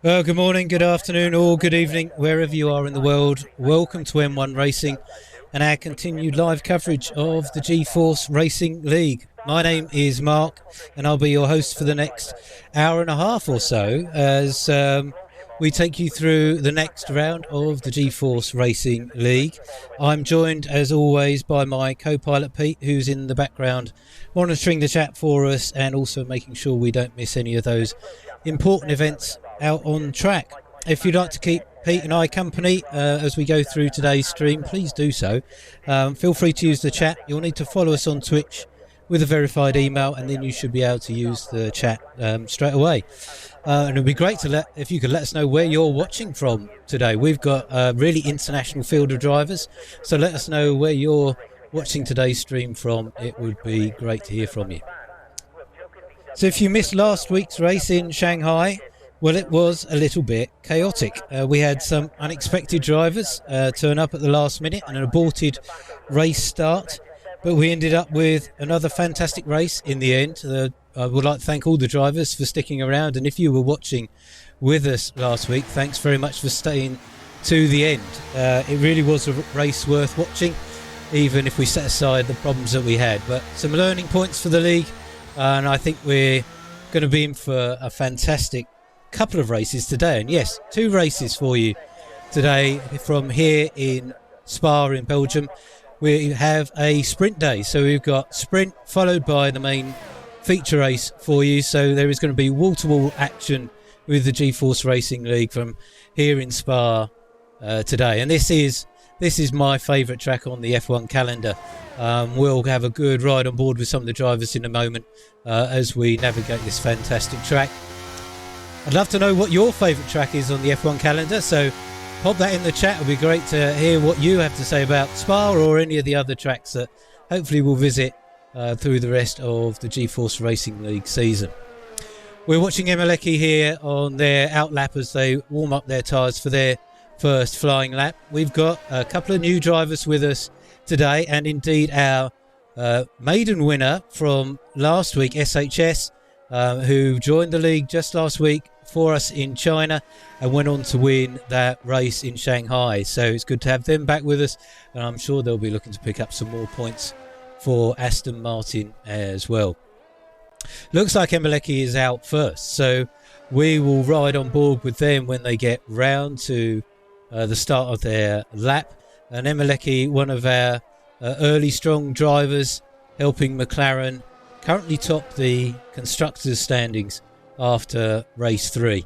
Well, good morning, good afternoon, or good evening, wherever you are in the world. Welcome to M1 Racing and our continued live coverage of the G-Force Racing League. My name is Mark, and I'll be your host for the next hour and a half or so as we take you through the next round of the G-Force Racing League. I'm joined, as always, by my co-pilot Pete, who's in the background monitoring the chat for us and also making sure we don't miss any of those important events out on track. If you'd like to keep Pete and I company as we go through today's stream, please do so. Feel free to use the chat. You'll need to follow us on Twitch with a verified email, and then you should be able to use the chat straight away. And it'd be great if you could let us know where you're watching from today. We've got a really international field of drivers, so let us know where you're watching today's stream from. It would be great to hear from you. So if you missed last week's race in Shanghai, well, it was a little bit chaotic. We had some unexpected drivers turn up at the last minute and an aborted race start, but we ended up with another fantastic race in the end. I would like to thank all the drivers for sticking around, and if you were watching with us last week, thanks very much for staying to the end. It really was a race worth watching, even if we set aside the problems that we had. But some learning points for the league, and I think we're going to be in for a fantastic couple of races today. And yes, two races for you today from here in Spa in Belgium. We have a sprint day, so we've got sprint followed by the main feature race for you. So there is going to be wall-to-wall action with the G-Force Racing League from here in Spa today. And this is my favourite track on the F1 calendar. We'll have a good ride on board with some of the drivers in a moment as we navigate this fantastic track. I'd love to know what your favourite track is on the F1 calendar, so pop that in the chat. It'll be great to hear what you have to say about Spa or any of the other tracks that hopefully we'll visit through the rest of the G-Force Racing League season. We're watching Emeleki here on their out lap as they warm up their tyres for their first flying lap. We've got a couple of new drivers with us today, and indeed our maiden winner from last week, SHS, who joined the league just last week for us in China and went on to win that race in Shanghai. So it's good to have them back with us, and I'm sure they'll be looking to pick up some more points for Aston Martin as well. Looks like Emeleki is out first, so we will ride on board with them when they get round to the start of their lap. And Emeleki, one of our early strong drivers, helping McLaren currently top the constructors standings after race 3.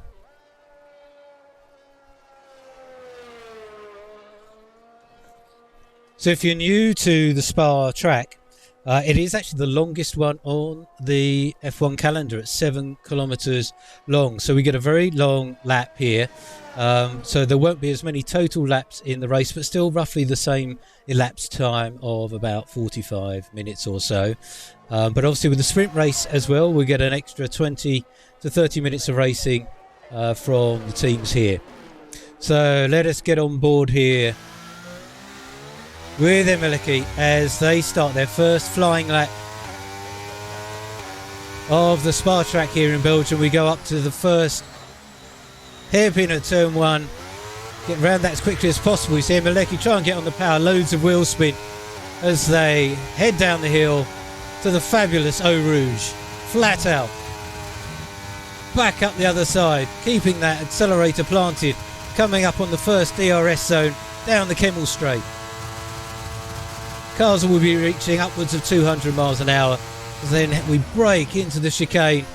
So if you're new to the Spa track, it is actually the longest one on the F1 calendar at 7 kilometres long. So we get a very long lap here. So there won't be as many total laps in the race, but still roughly the same elapsed time of about 45 minutes or so. But obviously with the sprint race as well, we get an extra 20 to 30 minutes of racing from the teams here. So let us get on board here with Emeleki as they start their first flying lap of the Spa track here in Belgium. We go up to the first hairpin at turn 1, get around that as quickly as possible. You see Emeleki try and get on the power, loads of wheel spin as they head down the hill to the fabulous Eau Rouge, flat out, back up the other side, keeping that accelerator planted, coming up on the first DRS zone, down the Kemmel Straight. Cars will be reaching upwards of 200 miles an hour as then we brake into the chicane.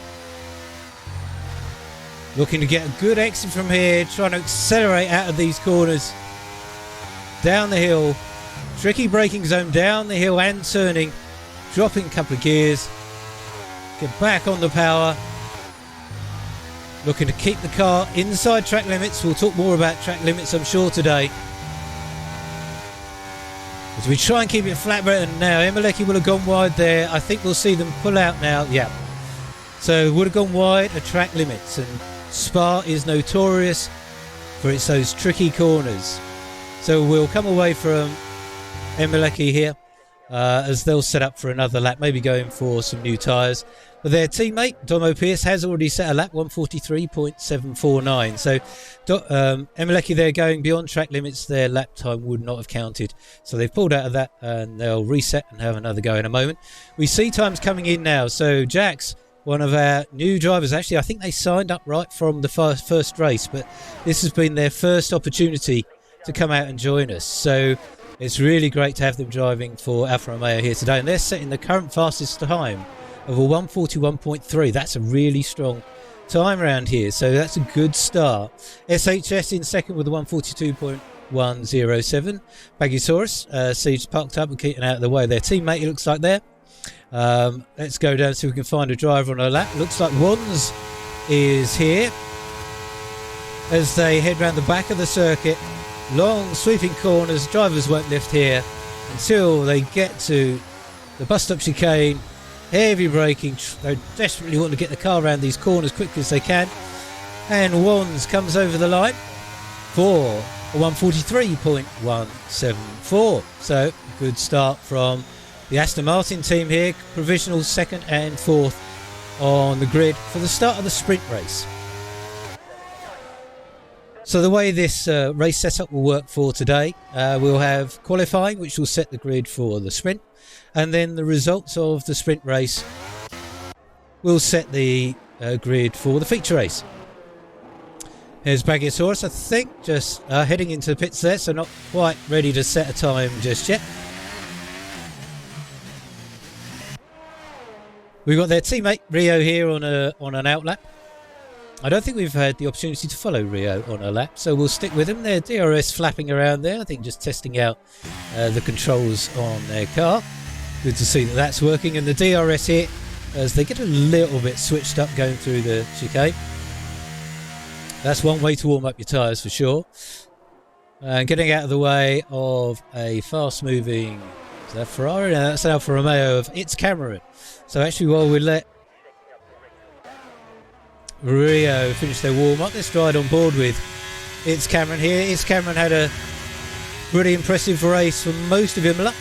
Looking to get a good exit from here, trying to accelerate out of these corners. Down the hill, tricky braking zone, down the hill and turning, dropping a couple of gears. Get back on the power. Looking to keep the car inside track limits. We'll talk more about track limits, I'm sure, today. As we try and keep it flat, and now Emeleki will have gone wide there. I think we'll see them pull out now. Yeah. So would have gone wide at track limits, and Spa is notorious for its those tricky corners. So we'll come away from Emeleki here as they'll set up for another lap, maybe going for some new tyres. But their teammate, Domo Pierce, has already set a lap, 1:43.749. So Emeleki, they're going beyond track limits. Their lap time would not have counted. So they've pulled out of that and they'll reset and have another go in a moment. We see times coming in now. So Jax, one of our new drivers, actually, I think they signed up right from the first race, but this has been their first opportunity to come out and join us. So it's really great to have them driving for Alfa Romeo here today. And they're setting the current fastest time of a 1:41.3. That's a really strong time around here. So that's a good start. SHS in second with a 1:42.107. Baggysaurus, Siege parked up and keeping out of the way. Their teammate, it looks like there. Let's go down so we can find a driver on a lap. Looks like Wands is here as they head round the back of the circuit. Long sweeping corners. Drivers won't lift here until they get to the bus stop chicane. Heavy braking. They desperately want to get the car around these corners quickly as they can. And Wands comes over the line for a 1:43.174. So good start from the Aston Martin team here. Provisional second and fourth on the grid for the start of the sprint race. So the way this race setup will work for today, we'll have qualifying, which will set the grid for the sprint, and then the results of the sprint race will set the grid for the feature race. Here's Baggysaurus, I think, just heading into the pits there, so not quite ready to set a time just yet. We've got their teammate Rio here on an outlap. I don't think we've had the opportunity to follow Rio on a lap, so we'll stick with them. Their DRS flapping around there, I think just testing out the controls on their car. Good to see that that's working. And the DRS here, as they get a little bit switched up going through the chicane. That's one way to warm up your tyres for sure. And getting out of the way of a fast-moving, is that Ferrari? No, that's Alfa Romeo of It's Cameron. So actually, while we let Rio finish their warm-up, let's ride on board with It's Cameron here. It's Cameron had a pretty impressive race for most of Imola.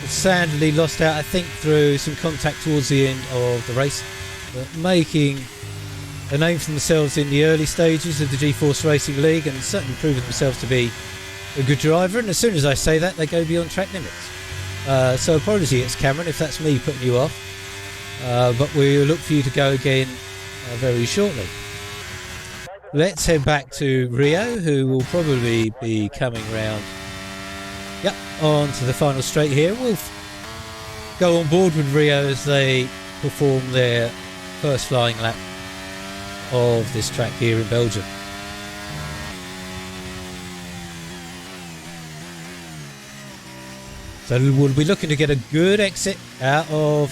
Sadly lost out, I think, through some contact towards the end of the race, but making a name for themselves in the early stages of the G-Force Racing League and certainly proving themselves to be a good driver. And as soon as I say that, they go beyond track limits. So apologies, It's Cameron, if that's me putting you off. But we'll look for you to go again very shortly. Let's head back to Rio, who will probably be coming round on to the final straight here. We'll go on board with Rio as they perform their first flying lap of this track here in Belgium. So we'll be looking to get a good exit out of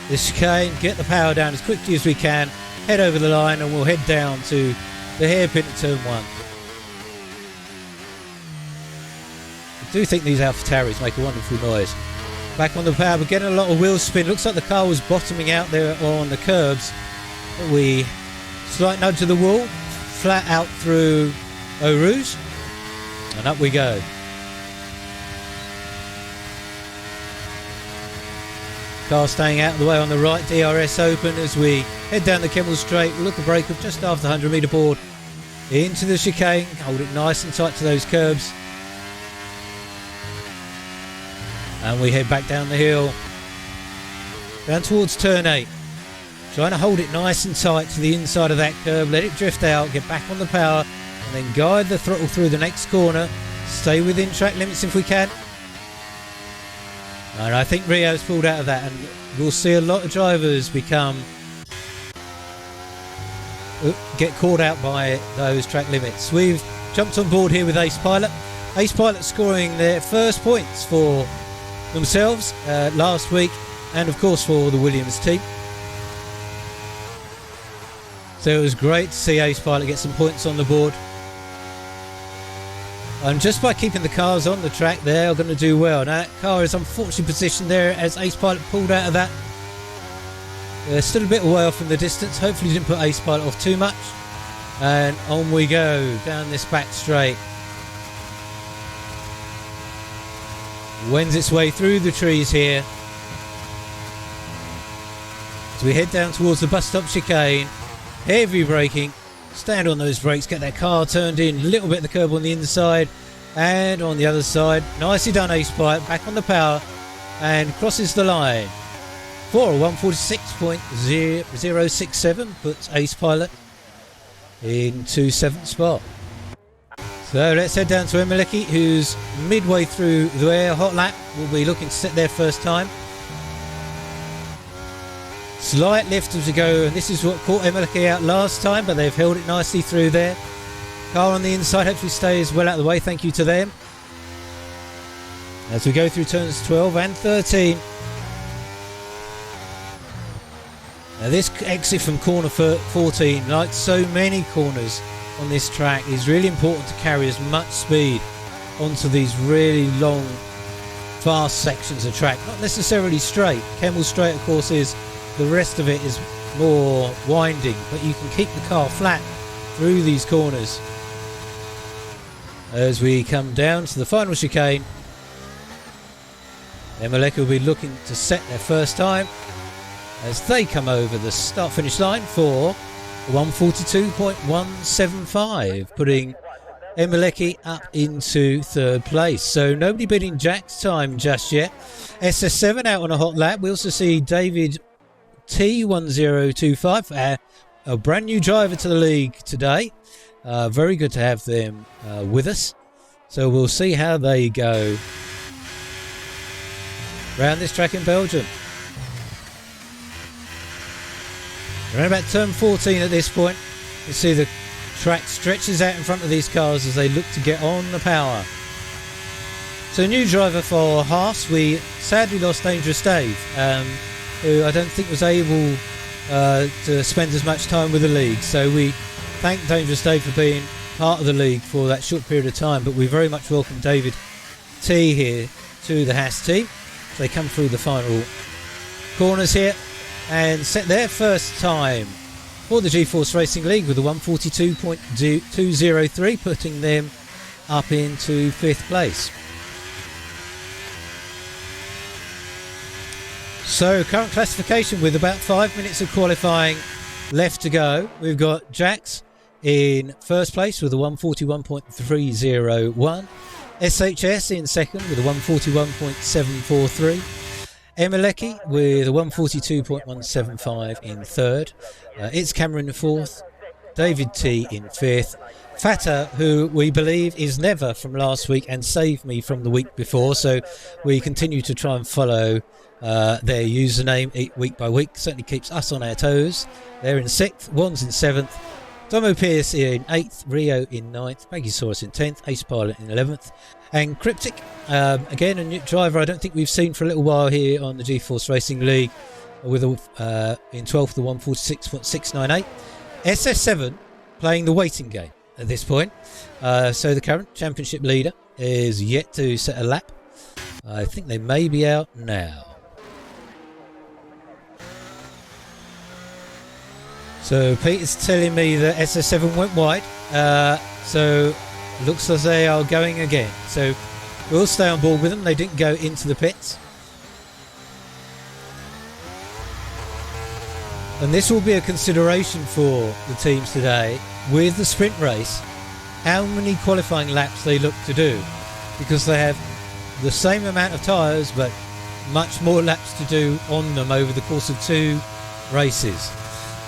the chicane, get the power down as quickly as we can, head over the line, and we'll head down to the hairpin at turn 1. I do think these AlphaTauris make a wonderful noise. Back on the power, we're getting a lot of wheel spin. Looks like the car was bottoming out there on the curbs. But we slight nudge of the wall, flat out through Eau Rouge, and up we go. Car staying out of the way on the right, DRS open as we head down the Kemmel Straight. We'll look a break up just after the 100 metre board into the chicane. Hold it nice and tight to those curbs. And we head back down the hill, down towards turn 8. Trying to hold it nice and tight to the inside of that curb, let it drift out, get back on the power, and then guide the throttle through the next corner. Stay within track limits if we can. And I think Rio's pulled out of that, and we'll see a lot of drivers get caught out by those track limits. We've jumped on board here with Ace Pilot. Ace Pilot scoring their first points for themselves last week, and of course for the Williams team. So it was great to see Ace Pilot get some points on the board. And just by keeping the cars on the track, they are going to do well. Now that car is unfortunately positioned there as Ace Pilot pulled out of that. They're still a bit away off in the distance. Hopefully didn't put Ace Pilot off too much. And on we go down this back straight. wends its way through the trees here. As we head down towards the bus stop chicane, heavy braking, stand on those brakes, get that car turned in, a little bit of the curb on the inside and on the other side. Nicely done, Ace Pilot, back on the power and crosses the line. For a 146.067 puts Ace Pilot into 7th spot. So let's head down to Emeleki, who's midway through their hot lap. Will be looking to set their first time. Slight lift as we go, and this is what caught Emeleki out last time, but they've held it nicely through there. Car on the inside hopefully stays well out of the way, thank you to them. As we go through turns 12 and 13. Now this exit from corner 14, like so many corners on this track, is really important to carry as much speed onto these really long, fast sections of track. Not necessarily straight. Kemmel Straight, of course, is the rest of it is more winding, but you can keep the car flat through these corners. As we come down to the final chicane, Emeleki will be looking to set their first time as they come over the start-finish line for 142.175, putting Emeleki up into 3rd place. So nobody beating Jack's time just yet. SS7 out on a hot lap. We also see David T1025, a brand new driver to the league today. Very good to have them with us. So we'll see how they go around this track in Belgium. Around about turn 14 at this point, you see the track stretches out in front of these cars as they look to get on the power. So a new driver for Haas. We sadly lost Dangerous Dave, who I don't think was able to spend as much time with the league. So we thank Dangerous Dave for being part of the league for that short period of time, but we very much welcome David T here to the Haas team. They come through the final corners here and set their first time for the G-Force Racing League with a 142.203, putting them up into 5th place. So current classification with about 5 minutes of qualifying left to go. We've got Jax in 1st place with a 141.301. SHS in 2nd with a 141.743. Emeleki with a 142.175 in 3rd. It's Cameron in 4th. David T in 5th. Fata, who we believe is never from last week and saved me from the week before, so we continue to try and follow their username week by week. Certainly keeps us on our toes. They're in 6th. Wan's in 7th. Domo Pierce in 8th, Rio in 9th, Baggysaurus in 10th, Ace Pilot in 11th, and Cryptic, again a new driver I don't think we've seen for a little while here on the G-Force Racing League, with in 12th the 146.698. SS7 playing the waiting game at this point, so the current championship leader is yet to set a lap. I think they may be out now. So Peter's telling me that SS7 went wide, so looks as they are going again. So we'll stay on board with them. They didn't go into the pits. And this will be a consideration for the teams today with the sprint race, how many qualifying laps they look to do, because they have the same amount of tyres but much more laps to do on them over the course of 2 races.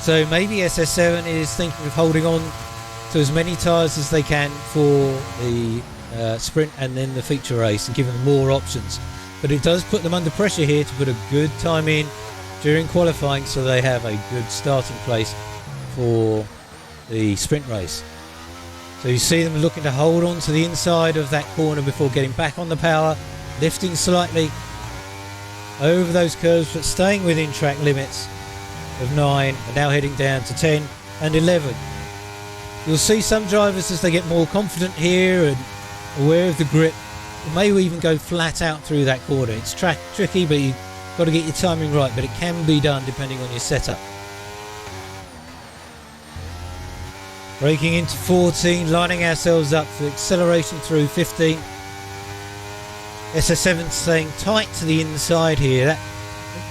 So maybe SS7 is thinking of holding on to as many tyres as they can for the sprint and then the feature race and give them more options. But it does put them under pressure here to put a good time in during qualifying so they have a good starting place for the sprint race. So you see them looking to hold on to the inside of that corner before getting back on the power, lifting slightly over those curves but staying within track limits of 9 and now heading down to 10 and 11. You'll see some drivers as they get more confident here and aware of the grip may even go flat out through that corner. It's tricky, but you've got to get your timing right, but it can be done depending on your setup. Braking into 14, lining ourselves up for acceleration through 15. SS7 staying tight to the inside here.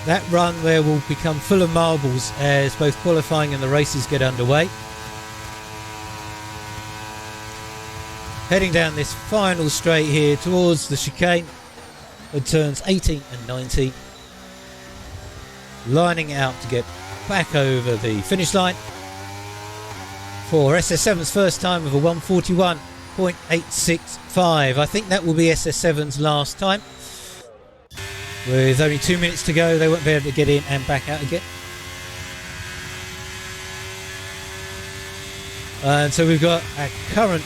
That run there will become full of marbles as both qualifying and the races get underway. Heading down this final straight here towards the chicane at turns 18 and 19. Lining out to get back over the finish line for SS7's first time of a 1:41.865. I think that will be SS7's last time. With only 2 minutes to go, they won't be able to get in and back out again. And so we've got a current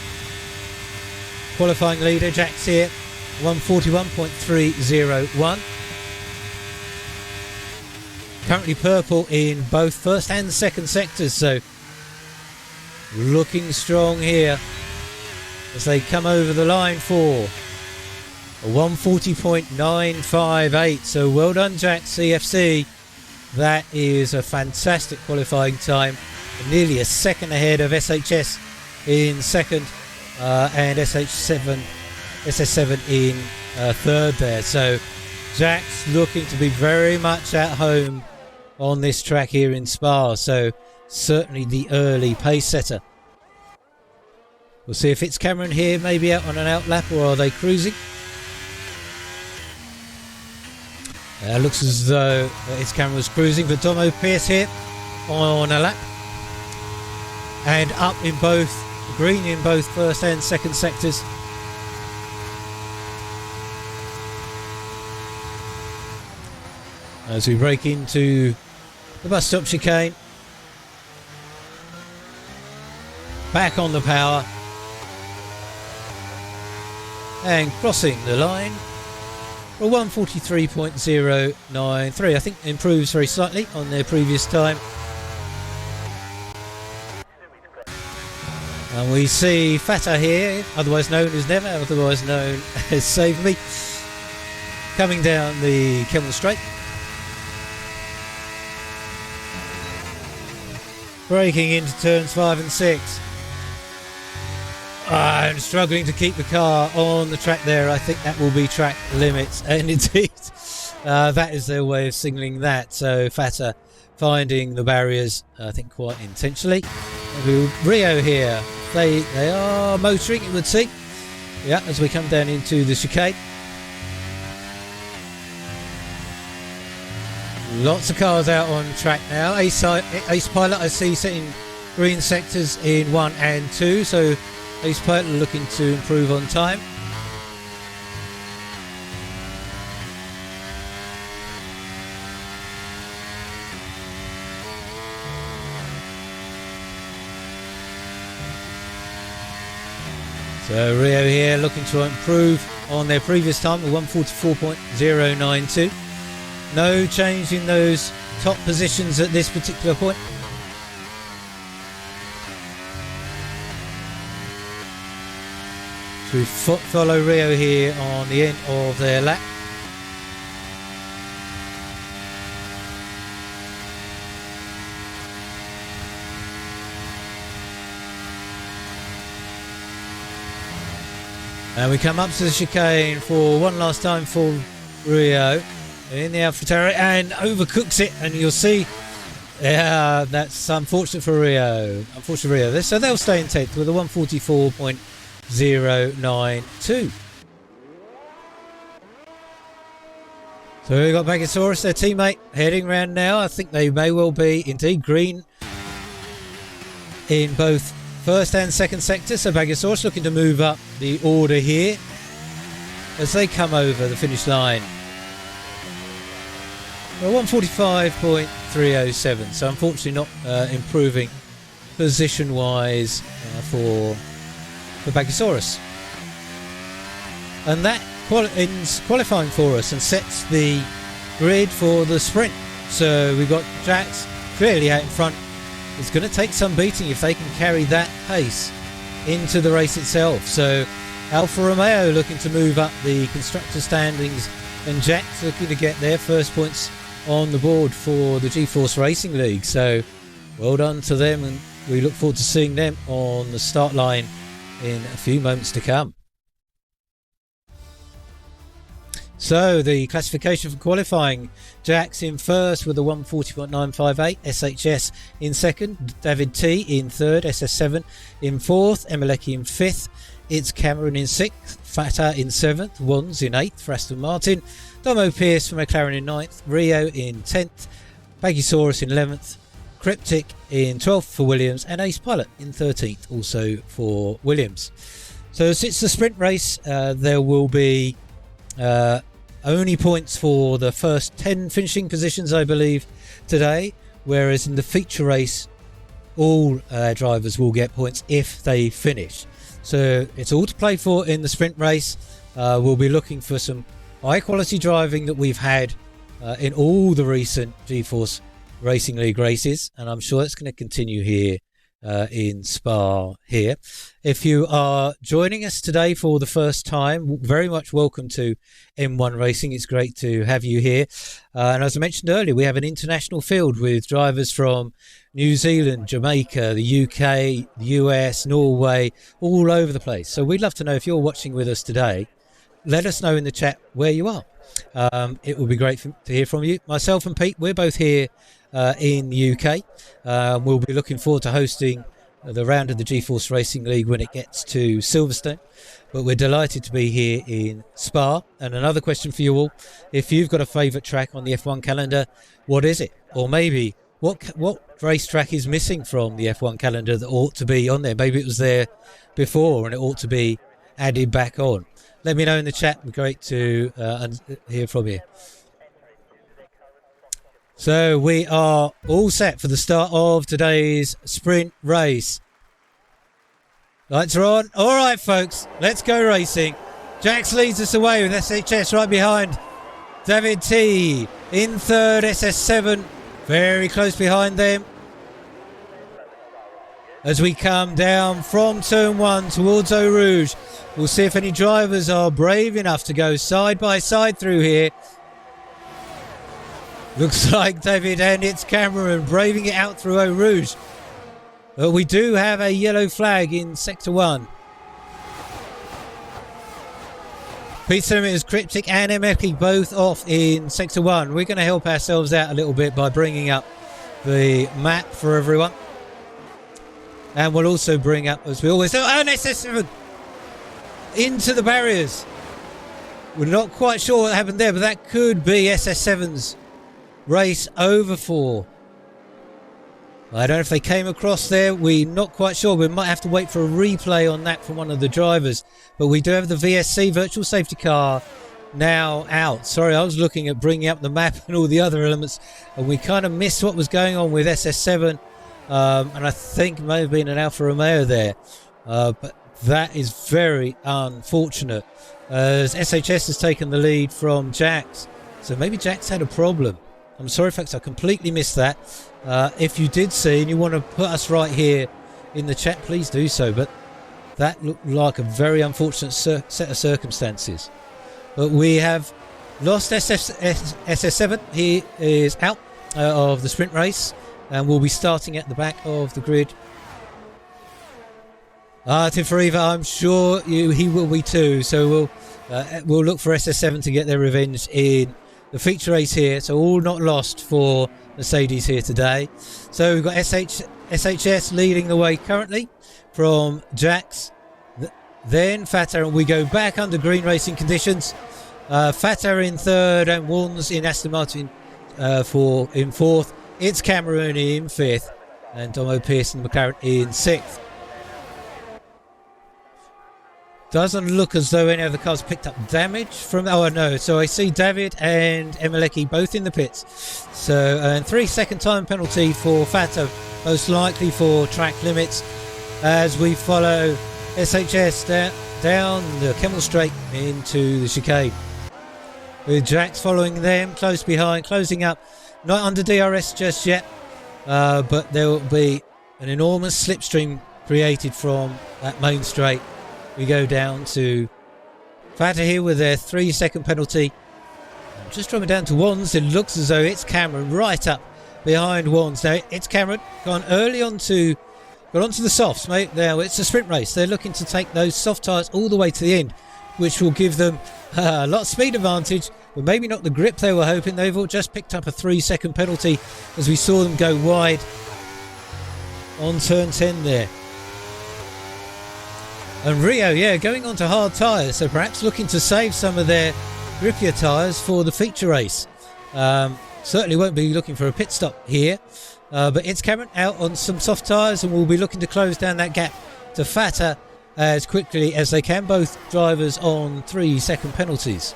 qualifying leader, Jack's here, 1:41.301. Currently purple in both first and second sectors, so looking strong here as they come over the line for a 1:40.958. So well done, Jack CFC. That is a fantastic qualifying time, nearly a second ahead of SHS in second and SS7 in third there. So Jack's looking to be very much at home on this track here in Spa, so certainly the early pace setter. We'll see if it's Cameron here, maybe out on an outlap, or are they cruising? Looks as though it's Cameron's cruising, but Domo Pierce here on a lap. And up in both, green in both first and second sectors. As we break into the bus stop chicane. Back on the power. And crossing the line for 1:43.093. I think improves very slightly on their previous time. And we see Fata here, otherwise known as Never, otherwise known as Save Me, coming down the Kemmel Straight. Braking into turns 5 and 6. I'm struggling to keep the car on the track there. I think that will be track limits. And indeed, that is their way of signalling that. So Fata finding the barriers, I think quite intentionally. Rio here. They are motoring, it would seem. Yeah, as we come down into the chicane. Lots of cars out on track now. Ace Pilot I see setting green sectors in 1 and 2, so Ace Pilot looking to improve on time. So Rio here looking to improve on their previous time of 1:44.092. No change in those top positions at this particular point. So we follow Rio here on the end of their lap. And we come up to the chicane for one last time for Rio in the AlphaTauri and overcooks it, and you'll see, yeah, that's unfortunate for Rio. So they'll stay in 10th with a 1:44.092. So we've got Bagasaurus, their teammate, heading round now. I think they may well be indeed green in both first and second sector. So Bagasaurus looking to move up the order here as they come over the finish line. Well, 1:45.307. So unfortunately not improving position-wise for Bagasaurus. And that ends qualifying for us and sets the grid for the sprint. So we've got Jax clearly out in front. It's going to take some beating if they can carry that pace into the race itself. So Alfa Romeo looking to move up the constructor standings, and Jax looking to get their first points on the board for the G-Force Racing League. So well done to them, and we look forward to seeing them on the start line in a few moments to come. So the classification for qualifying: Jax in first with a 140.958, SHS in second, David T in third, SS7 in fourth, Emeleki in fifth, It's Cameron in sixth, Fata in seventh, Wands in eighth for Aston Martin, Domo Pierce for McLaren in ninth, Rio in 10th, Pagisaurus in 11th, Cryptic in 12th for Williams, and Ace Pilot in 13th also for Williams. So since the sprint race, there will be only points for the first 10 finishing positions, I believe, today, whereas in the feature race all drivers will get points if they finish. So it's all to play for in the sprint race. We'll be looking for some high quality driving that we've had in all the recent G-Force Racing League races, and I'm sure it's going to continue here in Spa here. If you are joining us today for the first time, very much welcome to M1 Racing. It's great to have you here. And as I mentioned earlier, we have an international field with drivers from New Zealand, Jamaica, the UK, the US, Norway, all over the place. So we'd love to know if you're watching with us today. Let us know in the chat where you are. It will be great to hear from you. Myself and Pete, we're both here in the UK. We'll be looking forward to hosting the round of the G-Force Racing League when it gets to Silverstone. But we're delighted to be here in Spa. And another question for you all: if you've got a favourite track on the F1 calendar, what is it? Or maybe what racetrack is missing from the F1 calendar that ought to be on there? Maybe it was there before and it ought to be added back on. Let me know in the chat. It'd be great to hear from you. So we are all set for the start of today's sprint race. Lights are on. All right, folks, let's go racing. Jax leads us away with SHS right behind. David T in third, SS7 very close behind them. As we come down from turn one towards Eau Rouge, we'll see if any drivers are brave enough to go side by side through here. Looks like David and It's Cameron braving it out through Eau Rouge. But we do have a yellow flag in Sector 1. Pete Centimeters, Cryptic and Emeki both off in Sector 1. We're going to help ourselves out a little bit by bringing up the map for everyone. And we'll also bring up, as we always do, an SS7 into the barriers. We're not quite sure what happened there, but that could be SS7's race over for. I don't know if they came across there. We're not quite sure. We might have to wait for a replay on that from one of the drivers. But we do have the VSC virtual safety car now out. Sorry, I was looking at bringing up the map and all the other elements, and we kind of missed what was going on with SS7. And I think may have been an Alfa Romeo there. But that is very unfortunate, as SHS has taken the lead from Jax. So maybe Jax had a problem. I'm sorry, folks, I completely missed that. If you did see and you want to put us right here in the chat, please do so. But that looked like a very unfortunate set of circumstances. But we have lost SS7. He is out of the sprint race, and we'll be starting at the back of the grid. Tim Fariva, I'm sure he will be too. So we'll look for SS7 to get their revenge in the feature race here. So all not lost for Mercedes here today. So we've got SHS leading the way currently from Jax, then Fata, and we go back under green racing conditions. Fata in third and Wands in Aston Martin in fourth. It's Cameron in fifth and Domo Pierce and McLaren in sixth. Doesn't look as though any of the cars picked up damage from... Oh, no. So I see David and Emeleki both in the pits. So, and 3-second time penalty for Fata, most likely for track limits, as we follow SHS down the Kemmel Straight into the chicane. With Jax following them, close behind, closing up. Not under DRS just yet, but there will be an enormous slipstream created from that main straight. We go down to Fata here with their 3-second penalty. Just dropping down to Wands. It looks as though It's Cameron right up behind Wands. Now, It's Cameron got onto the softs, mate. Now, it's a sprint race. They're looking to take those soft tyres all the way to the end, which will give them A lot of speed advantage, but maybe not the grip they were hoping. They've all just picked up a 3-second penalty as we saw them go wide on turn 10 there. And Rio, yeah, going on to hard tyres, so perhaps looking to save some of their grippier tyres for the feature race. Certainly won't be looking for a pit stop here, but it's Cameron out on some soft tyres and will be looking to close down that gap to Fatter as quickly as they can. Both drivers on 3-second penalties.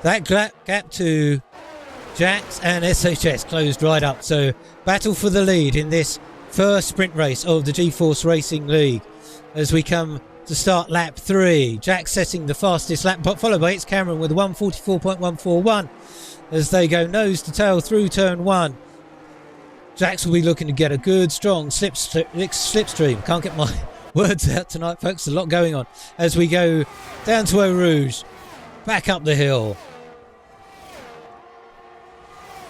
That gap to Jax and SHS closed right up, so battle for the lead in this first sprint race of the G-Force Racing League as we come to start lap 3. Jax setting the fastest lap, but followed by it's Cameron with 1:44.141 as they go nose to tail through turn 1. Jax will be looking to get a good strong slipstream. Can't get my words out tonight, folks. A lot going on as we go down to Eau Rouge, back up the hill.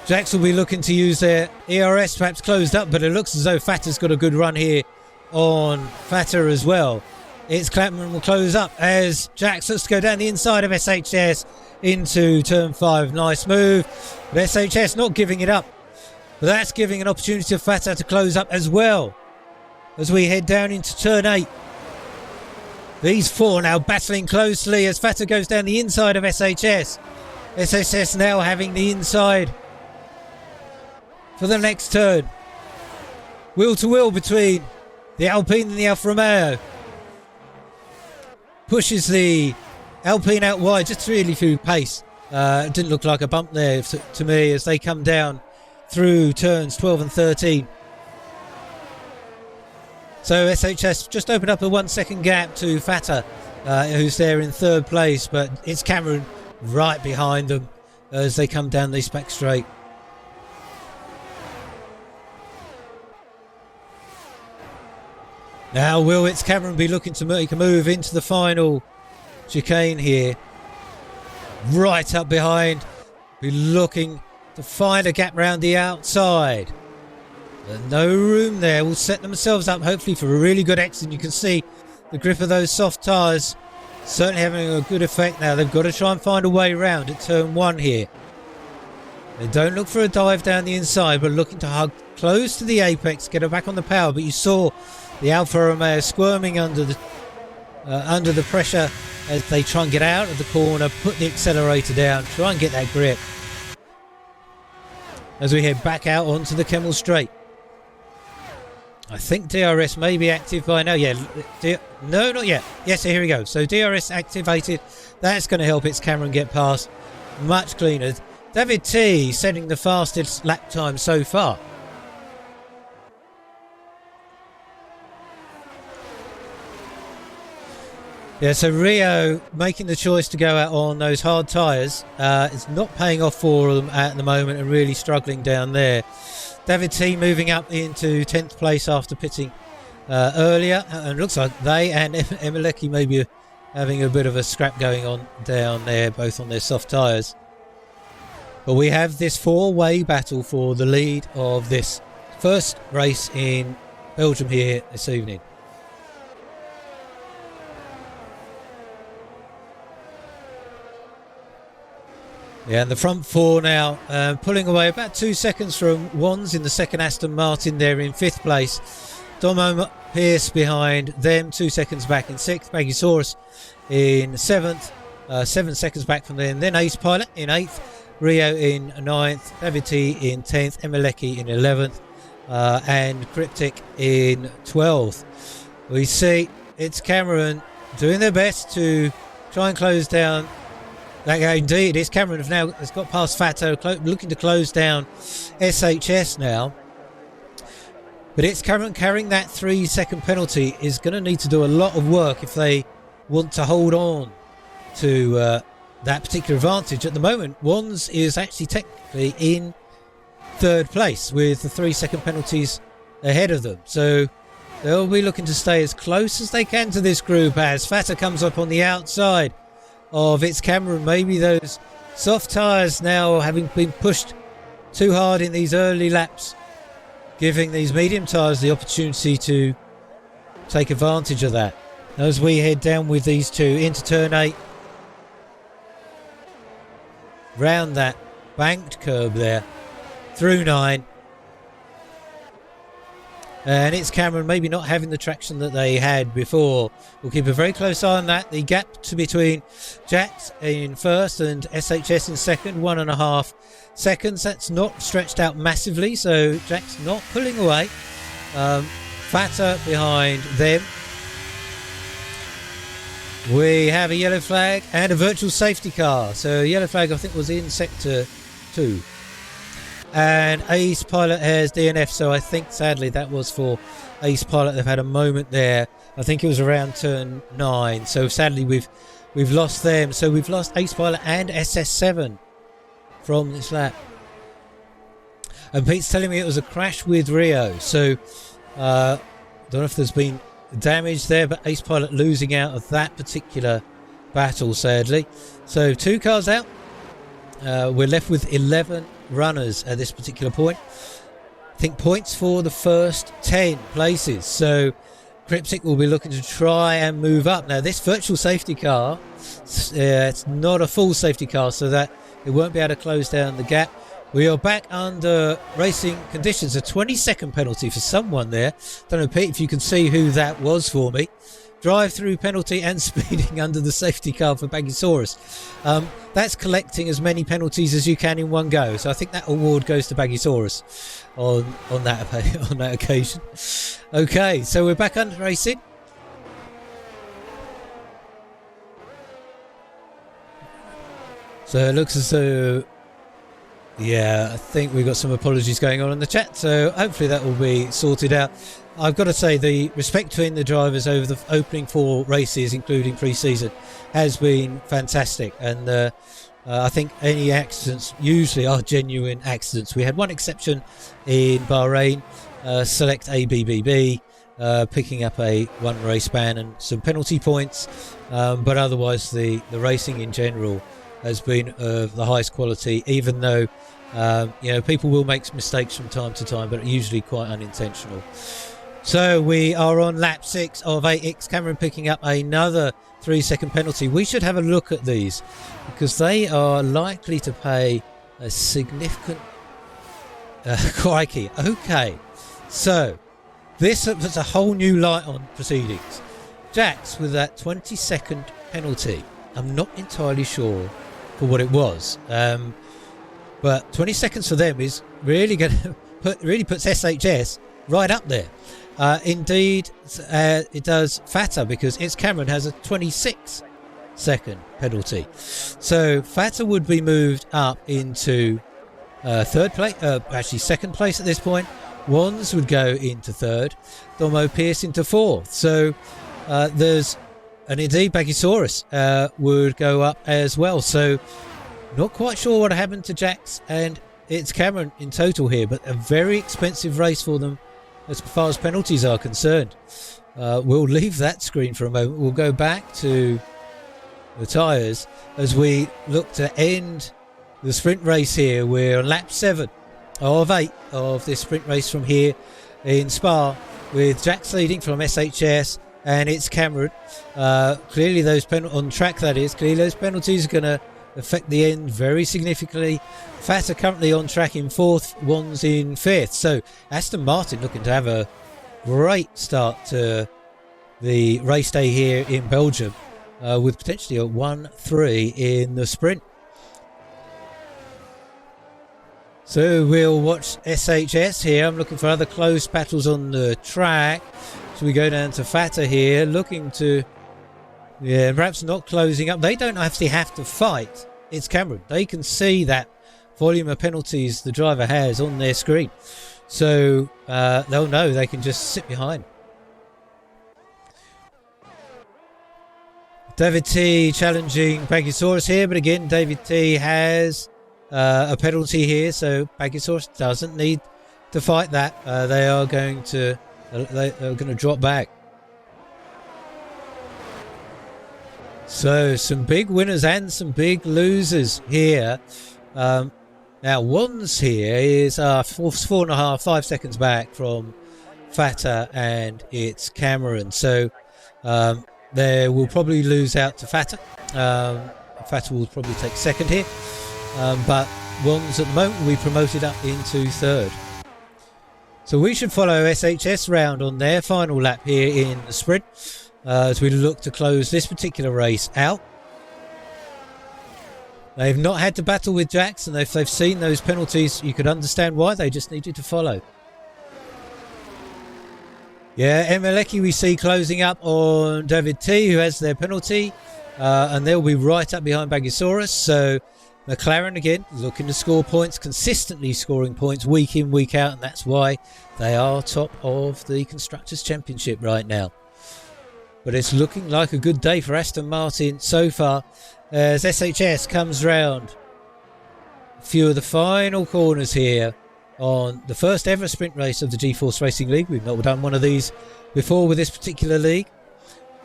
Jax will be looking to use their ERS, perhaps closed up, but it looks as though Fatter's got a good run here on Fatter as well. It's Clapman will close up as Jax looks to go down the inside of SHS into turn 5. Nice move, but SHS not giving it up. But that's giving an opportunity to Fatter to close up as well as we head down into turn 8. These four now battling closely as Fatter goes down the inside of SHS. SHS now having the inside for the next turn. Wheel to wheel between the Alpine and the Alfa Romeo. Pushes the Alpine out wide just really through pace. It didn't look like a bump there to me as they come down through turns 12 and 13. So SHS just opened up a 1 second gap to Fatter, who's there in third place, but it's Cameron right behind them as they come down this back straight. Now will it's Cameron be looking to make a move into the final chicane here. Right up behind, be looking to find a gap round the outside. There's no room there. Will set themselves up hopefully for a really good exit. You can see the grip of those soft tyres certainly having a good effect now. They've got to try and find a way round at turn 1 here. They don't look for a dive down the inside, but looking to hug close to the apex, get her back on the power. But you saw the Alfa Romeo squirming under the pressure as they try and get out of the corner, put the accelerator down, try and get that grip. As we head back out onto the Kemmel Straight. I think DRS may be active by now. Yeah, no, not yet. Yes, here we go. So DRS activated. That's going to help its Cameron get past much cleaner. David T setting the fastest lap time so far. Yeah, so Rio making the choice to go out on those hard tyres. It's not paying off for them at the moment and really struggling down there. David T moving up into 10th place after pitting earlier. And looks like they and Emeleki may be having a bit of a scrap going on down there, both on their soft tyres. But we have this four-way battle for the lead of this first race in Belgium here this evening. Yeah, and the front four now pulling away about 2 seconds from Wands in the second Aston Martin there in 5th place. Domo Pierce behind them, 2 seconds back in 6th. Baggysaurus in 7th, 7 seconds back from them. Then Ace Pilot in 8th, Rio in 9th, David T in 10th, Emeleki in 11th, and Cryptic in 12th. We see it's Cameron doing their best to try and close down. Indeed, it's Cameron has got past Fato, looking to close down SHS now. But it's Cameron carrying that 3 second penalty is going to need to do a lot of work if they want to hold on to that particular advantage. At the moment, Wands is actually technically in 3rd place with the 3 second penalties ahead of them. So they'll be looking to stay as close as they can to this group as Fato comes up on the outside of its Cameron. Maybe those soft tyres now having been pushed too hard in these early laps, giving these medium tyres the opportunity to take advantage of that. As we head down with these two into turn 8, round that banked curb there, through 9. And it's Cameron maybe not having the traction that they had before. We'll keep a very close eye on that. The gap between Jax in first and SHS in second, 1.5 seconds. That's not stretched out massively, so Jax not pulling away. Fatter behind them. We have a yellow flag and a virtual safety car. So yellow flag I think was in sector 2. And Ace Pilot has DNF, so I think sadly that was for Ace Pilot. They've had a moment there. I think it was around turn 9. So sadly we've lost them. So we've lost Ace Pilot and SS7 from this lap. And Pete's telling me it was a crash with Rio. So don't know if there's been damage there, but Ace Pilot losing out of that particular battle, sadly. So 2 cars out. We're left with 11 runners at this particular point. I think points for the first 10 places. So Cryptic will be looking to try and move up. Now this virtual safety car, it's not a full safety car, so that it won't be able to close down the gap. We are back under racing conditions. A 20-second penalty for someone there. Don't know, Pete, if you can see who that was for me. Drive-through penalty and speeding under the safety car for Baggysaurus. That's collecting as many penalties as you can in one go. So I think that award goes to Baggysaurus on that occasion. Okay, so we're back under racing. So it looks as though, yeah, I think we've got some apologies going on in the chat. So hopefully that will be sorted out. I've got to say the respect between the drivers over the opening 4 races, including pre-season, has been fantastic. And I think any accidents usually are genuine accidents. We had one exception in Bahrain, Select ABBB, picking up a 1 race ban and some penalty points. But otherwise the racing in general has been of the highest quality, even though people will make mistakes from time to time, but usually quite unintentional. So we are on lap 6 of 8X. Cameron picking up another 3-second penalty. We should have a look at these because they are likely to pay a significant crikey. Okay, so this puts a whole new light on proceedings. Jax with that 20-second penalty. I'm not entirely sure for what it was, but 20 seconds for them is really going to puts SHS right up there. Indeed, it does Fatter because it's Cameron has a 26-second penalty. So Fatter would be moved up into second place at this point. Wands would go into 3rd. Domo Pierce into 4th. So and indeed Baggysaurus would go up as well. So not quite sure what happened to Jax and it's Cameron in total here, but a very expensive race for them as far as penalties are concerned. We'll leave that screen for a moment. We'll go back to the tyres as we look to end the sprint race here. We're on lap 7 of 8 of this sprint race from here in Spa, with Jax leading from SHS and it's Cameron. Clearly those on track, that is, clearly those penalties are going to affect the end very significantly. Fatter currently on track in 4th, Wands in 5th. So Aston Martin looking to have a great start to the race day here in Belgium, with potentially a 1-3 in the sprint. So we'll watch SHS here. I'm looking for other close battles on the track. So we go down to Fatter here, looking to, perhaps not closing up. They don't actually have to fight. It's Cameron. They can see that volume of penalties the driver has on their screen. So they'll know they can just sit behind. David T challenging Baggysaurus here, but again David T has a penalty here, so Baggysaurus doesn't need to fight that. They are going to drop back. So some big winners and some big losers here. Now Wands here is 4.5, 5 seconds back from Fatter, and it's Cameron. So they will probably lose out to Fatter. Fatter will probably take second here. but Wands at the moment will be promoted up into third. So we should follow SHS round on their final lap here in the sprint as we look to close this particular race out. They've not had to battle with Jax, and if they've seen those penalties, you could understand why. They just needed to follow. Yeah, Emeleki we see closing up on David T, who has their penalty, and they'll be right up behind Bagisaurus. So McLaren again looking to score points, consistently scoring points week in, week out, and that's why they are top of the Constructors' Championship right now. But it's looking like a good day for Aston Martin so far as SHS comes round a few of the final corners here on the first ever sprint race of the G-Force Racing League. We've not done one of these before with this particular league,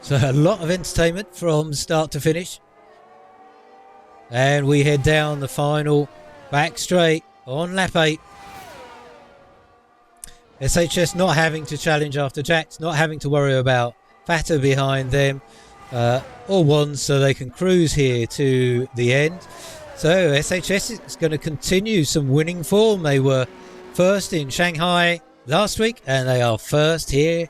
so a lot of entertainment from start to finish. And we head down the final back straight on lap 8. SHS not having to challenge after Jax, not having to worry about Fatter behind them or Wands, so they can cruise here to the end. So SHS is going to continue some winning form. They were first in Shanghai last week, and they are first here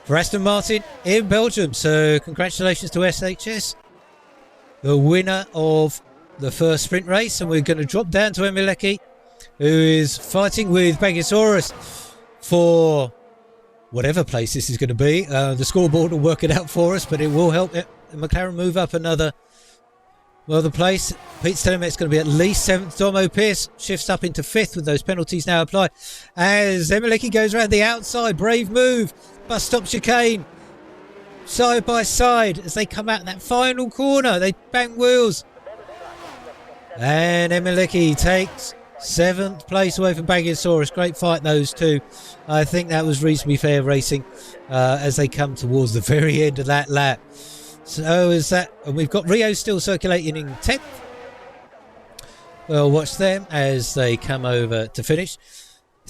for Aston Martin in Belgium. So congratulations to SHS, the winner of the first sprint race. And we're going to drop down to Emeleki, who is fighting with Bagisaurus for whatever place this is going to be. The scoreboard will work it out for us, but it will help McLaren move up another place. Pete's telling me it's going to be at least 7th. Domo Pierce shifts up into 5th with those penalties now applied as Emeleki goes around the outside. Brave move. Bus stop chicane. Side by side as they come out that final corner. They bang wheels. And Emeleki takes 7th place away from Bagisaurus. Great fight, those two. I think that was reasonably fair racing as they come towards the very end of that lap. So is that, and we've got Rio still circulating in 10th. Well, watch them as they come over to finish.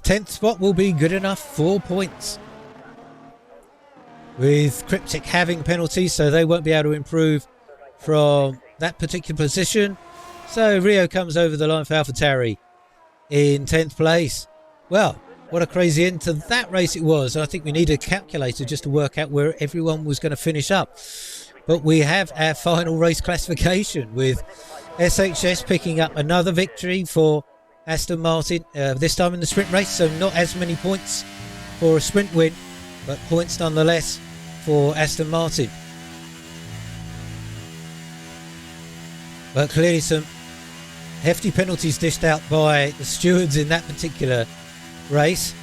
10th spot will be good enough for points. With Cryptic having penalties, so they won't be able to improve from that particular position. So Rio comes over the line for AlphaTauri in 10th place. Well, what a crazy end to that race it was. I think we need a calculator just to work out where everyone was going to finish up. But we have our final race classification with SHS picking up another victory for Aston Martin, this time in the sprint race. So not as many points for a sprint win, but points nonetheless for Aston Martin. But clearly some hefty penalties dished out by the stewards in that particular race,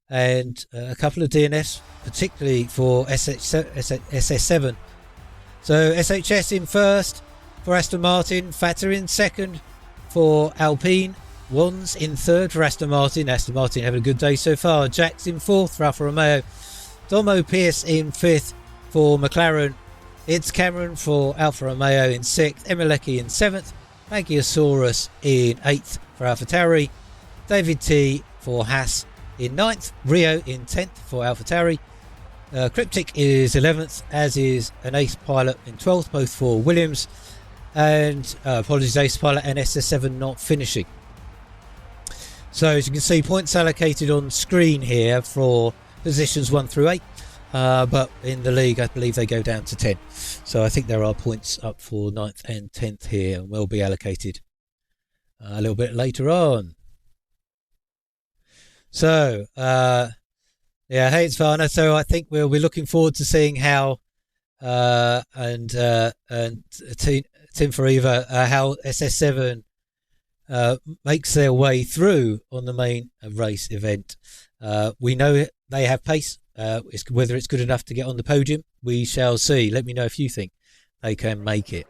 and a couple of DNFs, particularly for SS7. So SHS in first for Aston Martin, Fatter in second for Alpine, Wands in third for Aston Martin. Aston Martin having a good day so far. Jax in fourth for Alfa Romeo. Domo Pierce in fifth for McLaren. It's Cameron for Alfa Romeo in sixth. Emeleki in seventh. Bagisaurus in 8th for AlphaTauri. David T for Haas in 9th. Rio in 10th for AlphaTauri. Cryptic is 11th, as is an ace pilot in 12th, both for Williams. And apologies, ace pilot and SS7 not finishing. So as you can see, points allocated on screen here for positions 1 through 8. But in the league, I believe they go down to 10. So I think there are points up for 9th and 10th here, and will be allocated a little bit later on. So, yeah, hey, it's Varna. So I think we'll be looking forward to seeing how and Tim Fariva, how SS7 makes their way through on the main race event. We know they have pace. Whether it's good enough to get on the podium, we shall see. Let me know if you think they can make it.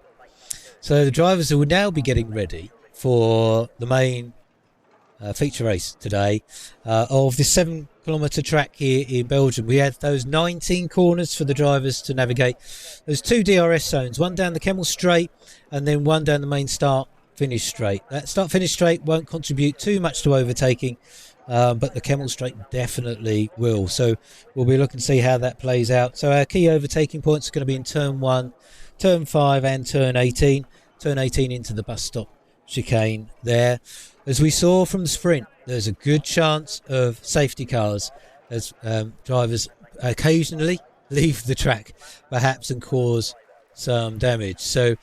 So the drivers will now be getting ready for the main feature race today of this 7-kilometre track here in Belgium. We had those 19 corners for the drivers to navigate. There's 2 DRS zones, one down the Kemmel Straight and then one down the main start-finish straight. That start-finish straight won't contribute too much to overtaking, but the Kemmel Straight definitely will. So we'll be looking to see how that plays out. So our key overtaking points are going to be in turn 1, turn 5 and turn 18. Turn 18 into the bus stop chicane there. As we saw from the sprint, there's a good chance of safety cars as drivers occasionally leave the track perhaps and cause some damage. So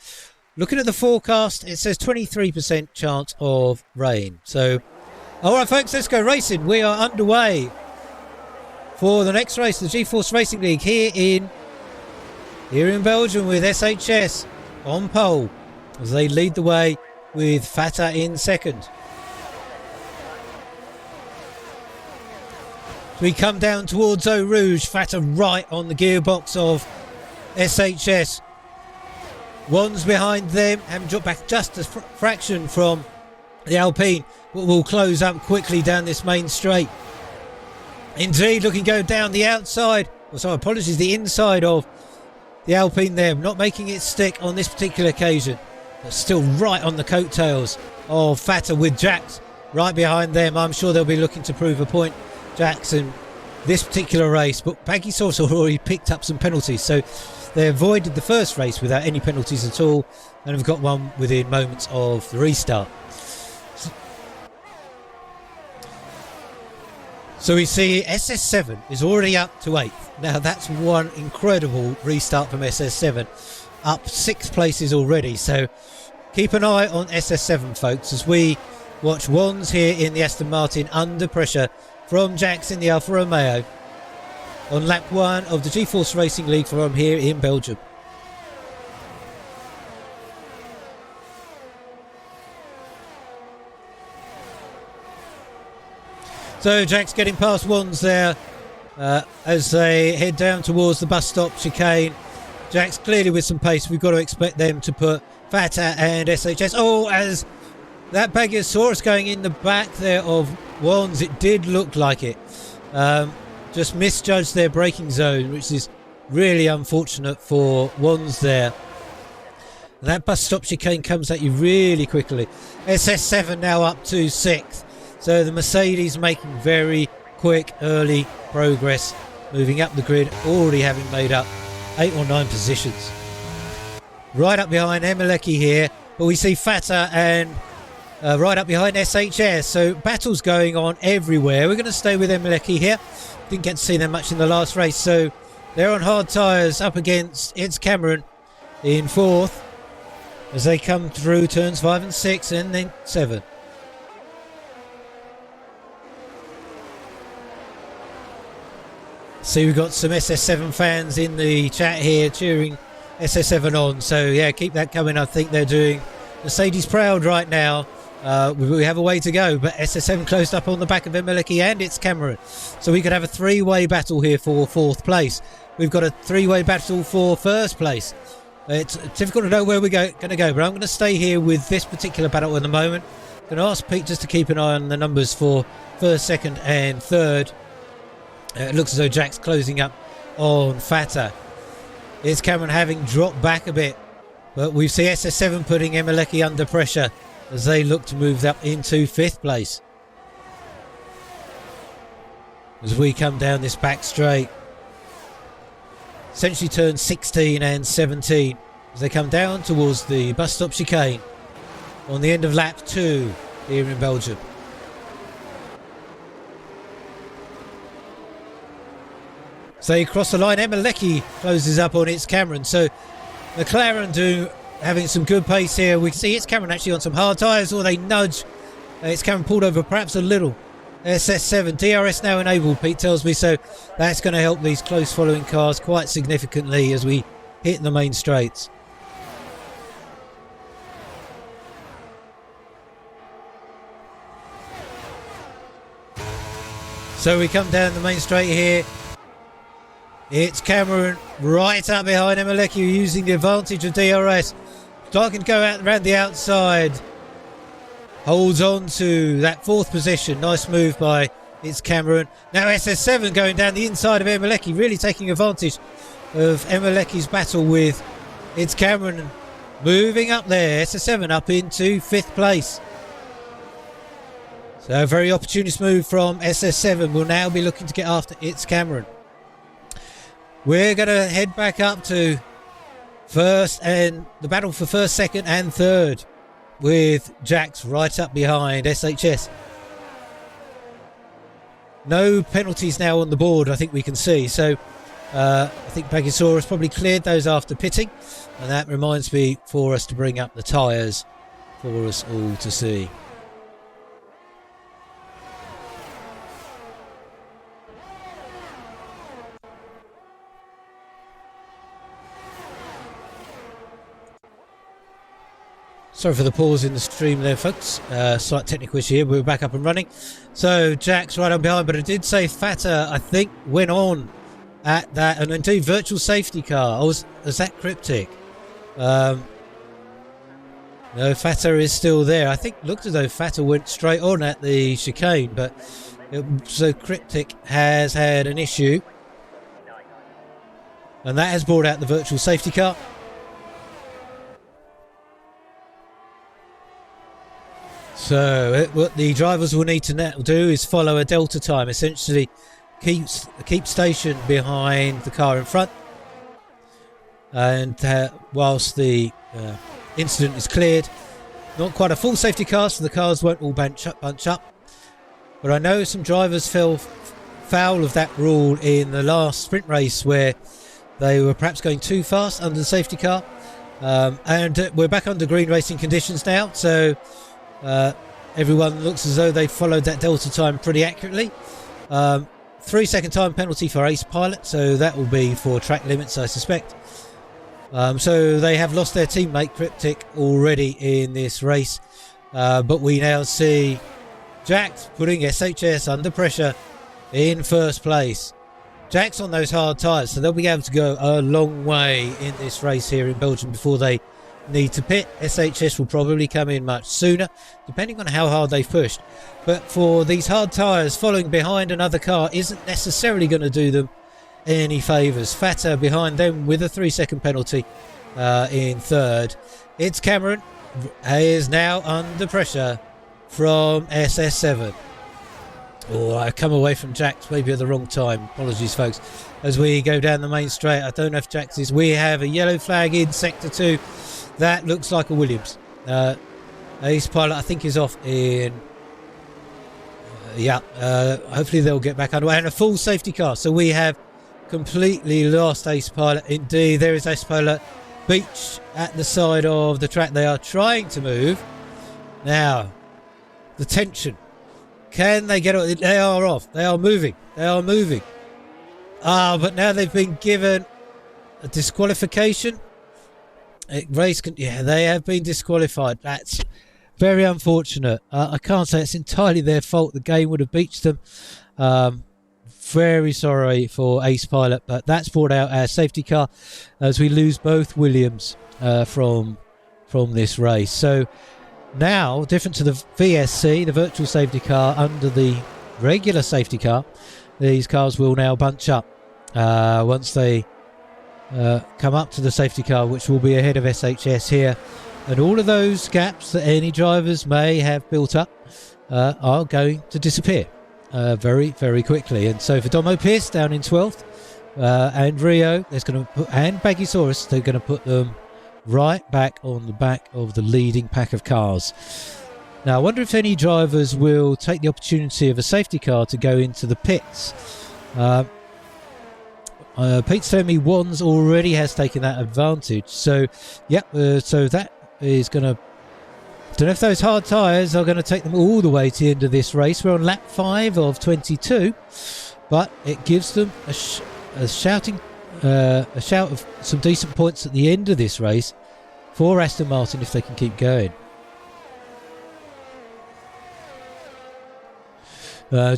looking at the forecast, it says 23% chance of rain. So alright folks, let's go racing. We are underway for the next race, the G-Force Racing League here in Belgium, with SHS on pole as they lead the way with Fata in second. We come down towards Eau Rouge, Fata right on the gearbox of SHS. One's behind them, having dropped back just a fraction from the Alpine, but will close up quickly down this main straight. Indeed, looking to go down the outside, the inside of the Alpine there, not making it stick on this particular occasion. But still right on the coattails of Fata with Jax right behind them. I'm sure they'll be looking to prove a point, Jackson, this particular race, but Baggy Sauce already picked up some penalties, so they avoided the first race without any penalties at all and have got one within moments of the restart. So we see SS7 is already up to 8th. Now that's one incredible restart from SS7, up 6 places already, so keep an eye on SS7 folks as we watch Wands here in the Aston Martin under pressure from Jax in the Alfa Romeo on lap 1 of the G-Force Racing League from here in Belgium. So Jax getting past Wands there as they head down towards the bus stop chicane. Jax clearly with some pace. We've got to expect them to put Fata and SHS. Oh, as that Bagiosaurus going in the back there of Wands, it did look like it. Just misjudged their braking zone, which is really unfortunate for Wands there. And that bus stop chicane comes at you really quickly. SS7 now up to 6th. So the Mercedes making very quick early progress, moving up the grid, already having made up 8 or 9 positions. Right up behind Emeleki here, but we see Fata and right up behind SHS. So battles going on everywhere. We're going to stay with Emeleki here. Didn't get to see them much in the last race, so they're on hard tyres up against It's Cameron in 4th as they come through turns 5 and 6 and then 7. See, we've got some SS7 fans in the chat here cheering SS7 on. So, yeah, keep that coming. I think they're doing Mercedes proud right now. We have a way to go, but SS7 closed up on the back of Emeleki and It's Cameron. So we could have a 3-way battle here for 4th place. We've got a 3-way battle for 1st place. It's difficult to know where we're going to go, but I'm going to stay here with this particular battle at the moment. I'm going to ask Pete just to keep an eye on the numbers for 1st, 2nd and 3rd. It looks as though Jack's closing up on Fata. It's Cameron having dropped back a bit, but we see SS7 putting Emeleki under pressure as they look to move up into 5th place. As we come down this back straight, essentially turns 16 and 17 as they come down towards the bus stop chicane on the end of lap 2 here in Belgium. So they cross the line. Emeleki closes up on It's Cameron. So McLaren having some good pace here. We can see It's Cameron actually on some hard tyres, or they nudge. It's Cameron pulled over perhaps a little. SS7 DRS now enabled, Pete tells me, so that's going to help these close following cars quite significantly as we hit the main straights. So we come down the main straight here. It's Cameron right up behind Emeleki, using the advantage of DRS. Clark can go out around the outside. Holds on to that 4th position. Nice move by It's Cameron. Now SS7 going down the inside of Emeleki, really taking advantage of Emeleki's battle with It's Cameron. Moving up there. SS7 up into 5th place. So a very opportunist move from SS7. Will now be looking to get after It's Cameron. We're going to head back up to 1st and the battle for 1st, 2nd and 3rd. with Jax right up behind SHS. No penalties now on the board, I think we can see. So I think Baggisaurus probably cleared those after pitting. And that reminds me for us to bring up the tyres for us all to see. Sorry for the pause in the stream there, folks. Slight technical issue here. We're back up and running. So Jack's right on behind, but I did say Fatter, I think, went on at that, and indeed virtual safety car. Was that Cryptic? No, Fatter is still there. I think looked as though Fatter went straight on at the chicane, but so Cryptic has had an issue, and that has brought out the virtual safety car. So what the drivers will need to now do is follow a delta time, essentially keep station behind the car in front, and whilst the incident is cleared. Not quite a full safety car, so the cars won't all bunch up, but I know some drivers fell foul of that rule in the last sprint race where they were perhaps going too fast under the safety car, and we're back under green racing conditions now, so everyone looks as though they followed that delta time pretty accurately. 3-second time penalty for Ace Pilot, so that will be for track limits, I suspect. So they have lost their teammate Cryptic already in this race, but we now see Jax putting SHS under pressure in first place. Jax on those hard tyres, so they'll be able to go a long way in this race here in Belgium before they need to pit. SHS will probably come in much sooner, depending on how hard they've pushed. But for these hard tyres, following behind another car isn't necessarily going to do them any favours. Fatter behind them with a 3-second penalty in third. It's Cameron, is now under pressure from SS7. Oh, I come away from Jax maybe at the wrong time. Apologies, folks. As we go down the main straight, I don't know if Jax is. We have a yellow flag in sector 2. That looks like a Williams. Ace Pilot, I think, is off in. Hopefully they'll get back underway. And a full safety car. So we have completely lost Ace Pilot. Indeed, there is Ace Pilot beached at the side of the track. They are trying to move. Now, the tension. Can they get it? They are off. They are moving. But now they've been given a disqualification. They have been disqualified. That's very unfortunate. I can't say it's entirely their fault. The game would have beached them. Very sorry for Ace Pilot, but that's brought out our safety car as we lose both Williams from this race. So now, different to the VSC, the virtual safety car, under the regular safety car, these cars will now bunch up once they come up to the safety car, which will be ahead of SHS here. And all of those gaps that any drivers may have built up are going to disappear very, very quickly. And so for Domo Pierce down in 12th, and Rio, and Baggisaurus, they're going to put them right back on the back of the leading pack of cars. Now, I wonder if any drivers will take the opportunity of a safety car to go into the pits. Pete Stomey Wands already has taken that advantage. So, so that is going to... Don't know if those hard tyres are going to take them all the way to the end of this race. We're on lap 5 of 22, but it gives them a shout of some decent points at the end of this race for Aston Martin if they can keep going.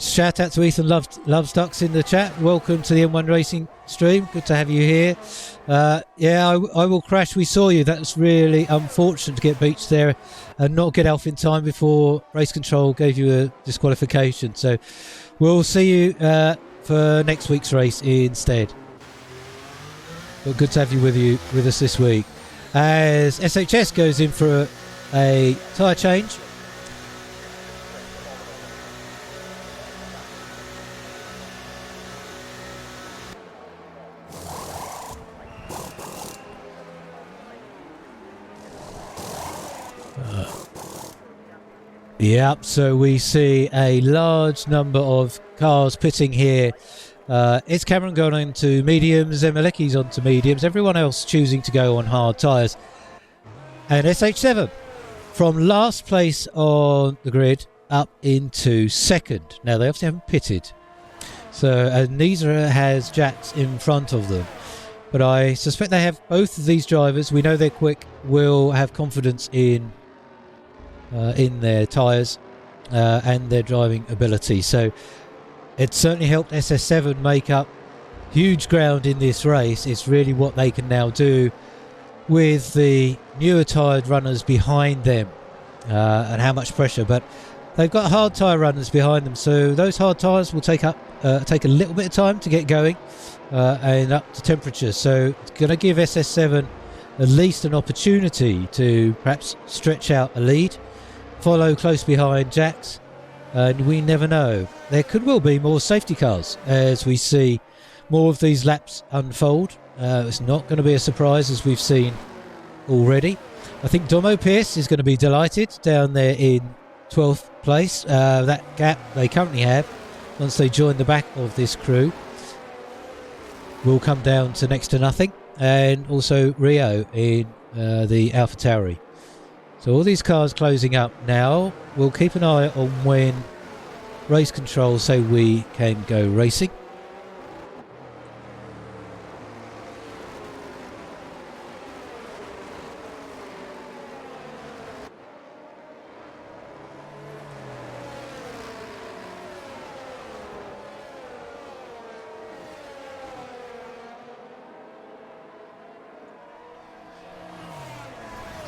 Shout out to Ethan Loves Ducks in the chat. Welcome to the M1 Racing stream. Good to have you here. I will crash. We saw you. That's really unfortunate to get beached there and not get off in time before race control gave you a disqualification. So we'll see you for next week's race instead. But good to have you with us this week. As SHS goes in for a tyre change. Yep, so we see a large number of cars pitting here. It's Cameron going into mediums, Emilecki's onto mediums, everyone else choosing to go on hard tyres. And SH7 from last place on the grid up into second. Now, they obviously haven't pitted, so neither has Jax in front of them. But I suspect they have both of these drivers. We know they're quick, will have confidence in their tyres and their driving ability. So it certainly helped SS7 make up huge ground in this race. It's really what they can now do with the newer tyred runners behind them and how much pressure. But they've got hard tyre runners behind them, so those hard tyres will take a little bit of time to get going and up to temperature. So it's going to give SS7 at least an opportunity to perhaps stretch out a lead, follow close behind Jax, and we never know. There could well be more safety cars as we see more of these laps unfold. It's not going to be a surprise, as we've seen already. I think Domo Pierce is going to be delighted down there in 12th place. That gap they currently have, once they join the back of this crew, will come down to next to nothing. And also Rio in the AlphaTauri. So all these cars closing up now. We'll keep an eye on when race control say we can go racing.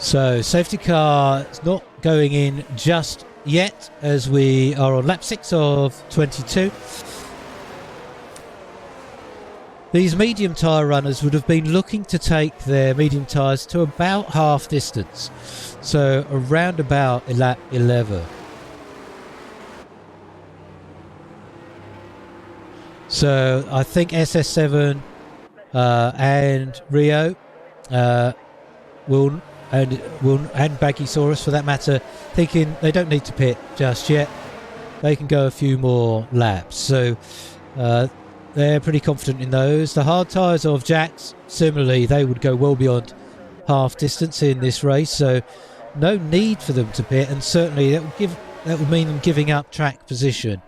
So safety car is not going in just yet, as we are on lap 6 of 22. These medium tyre runners would have been looking to take their medium tyres to about half distance, so around about lap 11. So I think SS7 and Rio will and Baggysaurus for that matter, thinking they don't need to pit just yet. They can go a few more laps, so they're pretty confident in those. The hard tyres of Jax, similarly, they would go well beyond half distance in this race, so no need for them to pit, and certainly that would mean them giving up track position.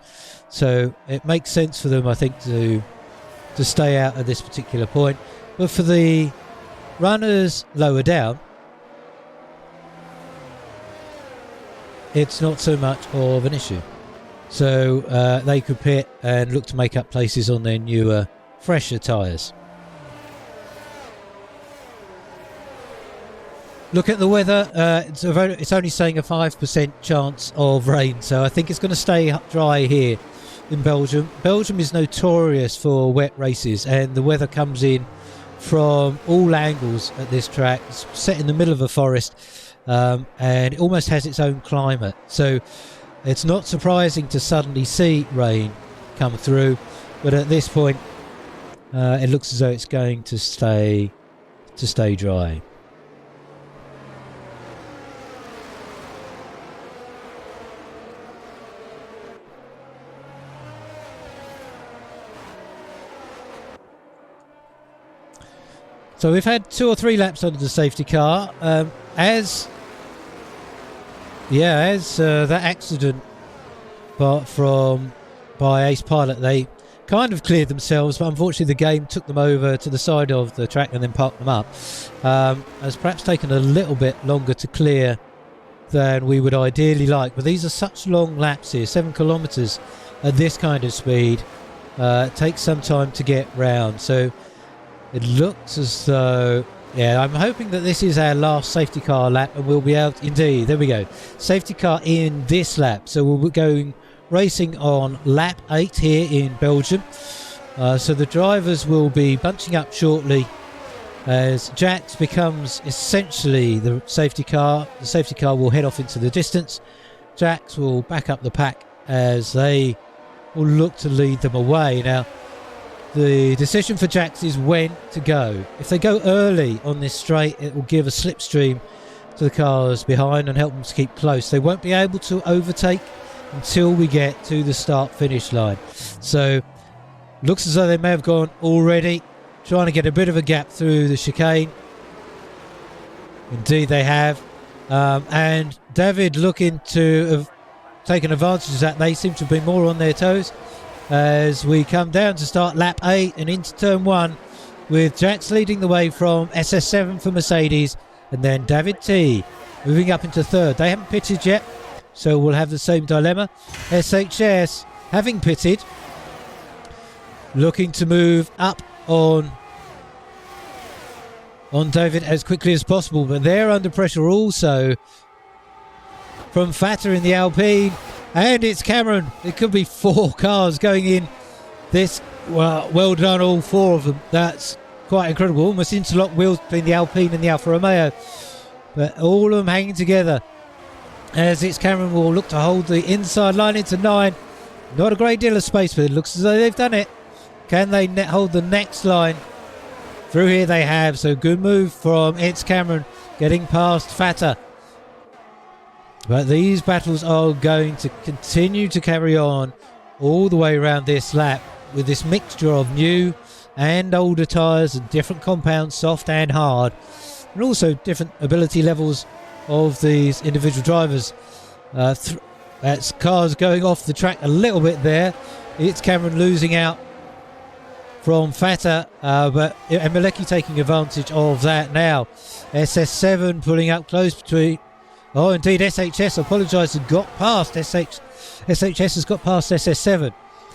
So it makes sense for them, I think, to stay out at this particular point. But for the runners lower down, it's not so much of an issue. So they could pit and look to make up places on their newer, fresher tyres. Look at the weather. It's only saying a 5% chance of rain, so I think it's going to stay dry here in Belgium. Belgium is notorious for wet races, and the weather comes in from all angles at this track. It's set in the middle of a forest. And it almost has its own climate, so it's not surprising to suddenly see rain come through, but at this point it looks as though it's going to stay dry. So we've had 2 or 3 laps under the safety car. As that accident by Ace Pilot, they kind of cleared themselves, but unfortunately the game took them over to the side of the track and then parked them up. Has perhaps taken a little bit longer to clear than we would ideally like, but these are such long laps here, 7 kilometres at this kind of speed. It takes some time to get round, so it looks as though, I'm hoping that this is our last safety car lap and we'll be able to, indeed, there we go, safety car in this lap. So we'll be going racing on lap 8 here in Belgium. So the drivers will be bunching up shortly as Jax becomes essentially the safety car. The safety car will head off into the distance. Jax will back up the pack as they will look to lead them away. Now, the decision for Jax is when to go. If they go early on this straight, it will give a slipstream to the cars behind and help them to keep close. They won't be able to overtake until we get to the start-finish line. So looks as though they may have gone already, trying to get a bit of a gap through the chicane. Indeed they have. And David looking to have taken advantage of that. They seem to have been more on their toes as we come down to start lap 8 and into turn 1, with Jax leading the way from SS7 for Mercedes, and then David T moving up into third. They haven't pitted yet, so we'll have the same dilemma. SHS having pitted, looking to move up on David as quickly as possible, but they're under pressure also from Fatter in the Alpine, and it's Cameron. It could be 4 cars going in this. Well done, all 4 of them. That's quite incredible. Almost interlock wheels between the Alpine and the Alfa Romeo, but all of them hanging together as it's Cameron will look to hold the inside line into 9. Not a great deal of space, but it looks as though they've done it. Can they hold the next line? Through here they have, so good move from It's Cameron getting past Fatter. But these battles are going to continue to carry on all the way around this lap with this mixture of new and older tyres and different compounds, soft and hard, and also different ability levels of these individual drivers. That's cars going off the track a little bit there. It's Cameron losing out from Fatter, but Emeleki taking advantage of that now. SS7 pulling up close between... Oh, indeed, SHS, I apologise, has got past SHS has got past SS7.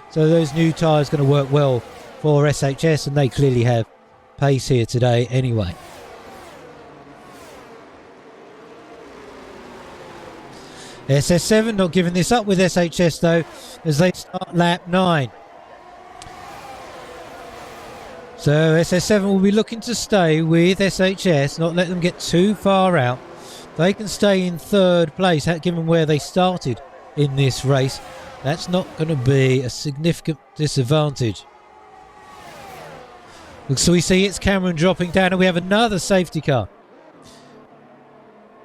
So those new tyres going to work well for SHS, and they clearly have pace here today anyway. SS7 not giving this up with SHS though, as they start lap 9. So SS7 will be looking to stay with SHS, not let them get too far out. They can stay in third place, given where they started in this race. That's not going to be a significant disadvantage. So we see it's Cameron dropping down, and we have another safety car.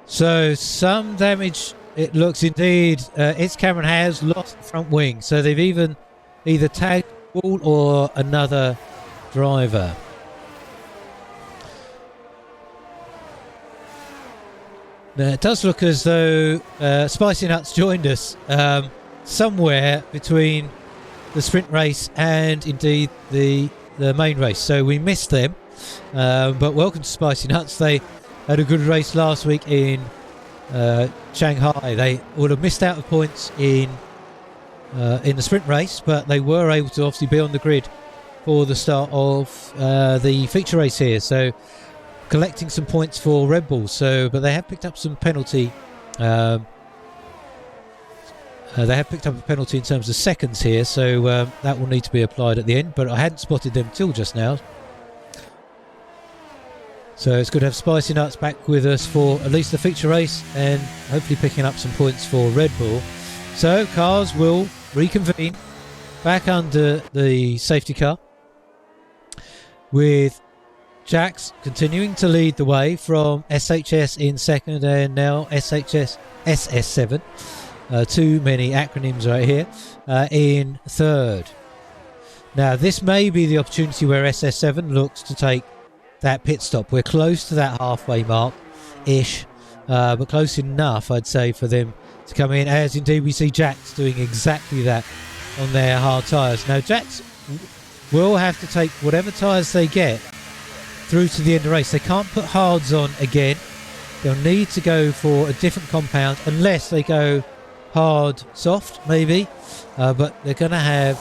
So some damage, it looks indeed. It's Cameron has lost the front wing, so they've either tagged Wall or another driver. Now, it does look as though Spicy Nuts joined us somewhere between the sprint race and indeed the main race, so we missed them, but welcome to Spicy Nuts. They had a good race last week in Shanghai. They would have missed out of points in the sprint race, but they were able to obviously be on the grid for the start of the feature race here, so collecting some points for Red Bull. But they have picked up some penalty. They have picked up a penalty in terms of seconds here, so that will need to be applied at the end. But I hadn't spotted them till just now. So it's good to have Spicy Nuts back with us for at least the feature race, and hopefully picking up some points for Red Bull. So cars will reconvene back under the safety car, with Jax continuing to lead the way from SHS in second, and now SS7. Too many acronyms right here. In third. Now this may be the opportunity where SS7 looks to take that pit stop. We're close to that halfway mark ish, but close enough, I'd say, for them to come in, as indeed we see Jax doing exactly that on their hard tyres. Now Jax will have to take whatever tyres they get through to the end of the race. They can't put hards on again. They'll need to go for a different compound, unless they go hard soft maybe, but they're going to have,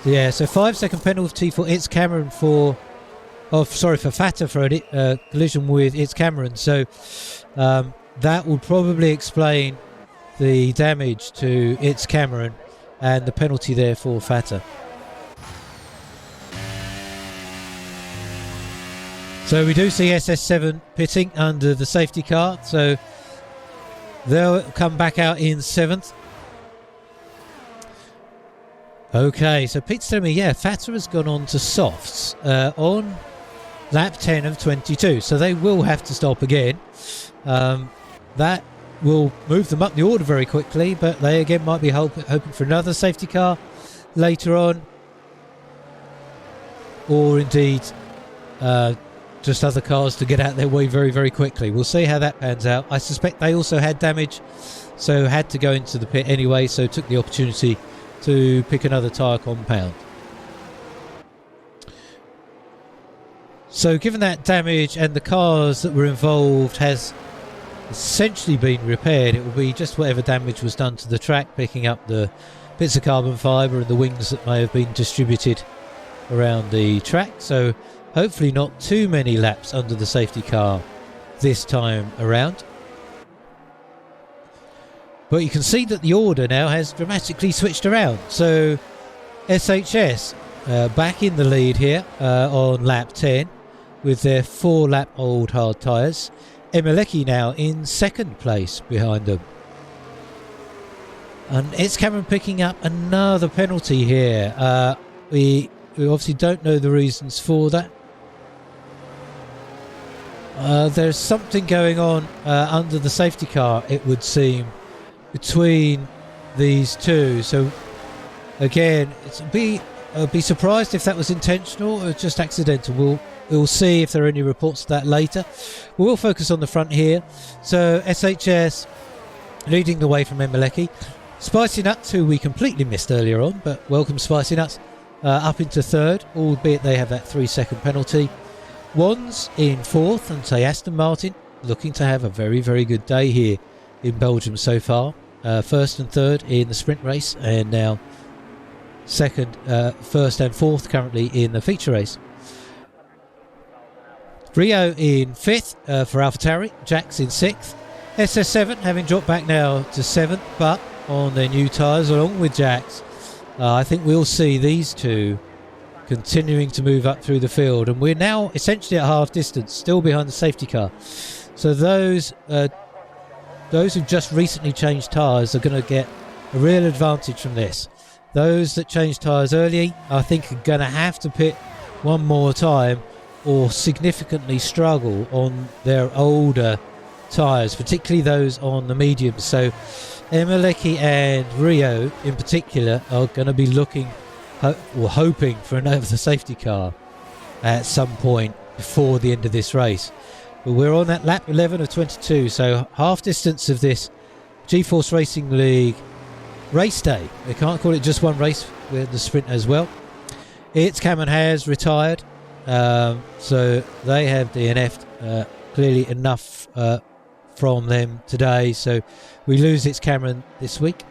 so 5-second penalty for It's Cameron for Fatter for a collision with It's Cameron. So that will probably explain the damage to It's Cameron and the penalty there for Fatter. So we do see SS7 pitting under the safety car, so they'll come back out in 7th. Okay, so Pete's telling me, Fatter has gone on to softs on lap 10 of 22, so they will have to stop again. that will move them up the order very quickly, but they again might be hoping for another safety car later on, or indeed just other cars to get out their way very, very quickly. We'll see how that pans out. I suspect they also had damage, so had to go into the pit anyway, so took the opportunity to pick another tyre compound. So given that damage and the cars that were involved has essentially been repaired, it will be just whatever damage was done to the track, picking up the bits of carbon fibre and the wings that may have been distributed around the track. So hopefully not too many laps under the safety car this time around. But you can see that the order now has dramatically switched around. So SHS back in the lead here on lap 10 with their 4-lap old hard tyres. Emeleki now in second place behind them. And it's Cameron picking up another penalty here. We obviously don't know the reasons for that. There's something going on under the safety car, it would seem, between these two. So again, I'd be surprised if that was intentional or just accidental. We'll see if there are any reports of that later. We'll focus on the front here. So SHS leading the way from Emeleki. Spicy Nuts, who we completely missed earlier on, but welcome Spicy Nuts, up into third, albeit they have that 3-second penalty. Wands in fourth, and say Aston Martin looking to have a very, very good day here in Belgium so far. First and third in the sprint race, and now second, first and fourth currently in the feature race. Rio in fifth for AlphaTauri, Jax in sixth. SS7 having dropped back now to seventh, but on their new tyres along with Jax. I think we'll see these two continuing to move up through the field, and we're now essentially at half distance, still behind the safety car. So those who've just recently changed tyres are going to get a real advantage from this. Those that changed tyres early, I think, are going to have to pit one more time or significantly struggle on their older tyres, particularly those on the mediums. So Emeleki and Rio in particular are going to be looking or hoping for another safety car at some point before the end of this race. But we're on that lap 11 of 22, so half distance of this G-Force Racing League race day. They can't call it just one race with the sprint as well. It's Cameron has retired, so they have DNF'd clearly enough from them today, so we lose It's Cameron this week.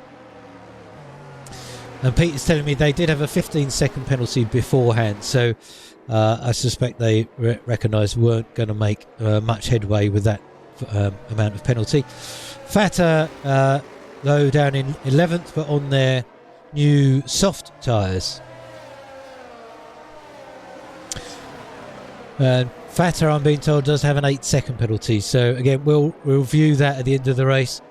And Peter's telling me they did have a 15-second penalty beforehand, so I suspect they recognised weren't going to make much headway with that amount of penalty. Fata though down in 11th, but on their new soft tyres. And Fata, I'm being told, does have an 8-second penalty, so again we'll view that at the end of the race.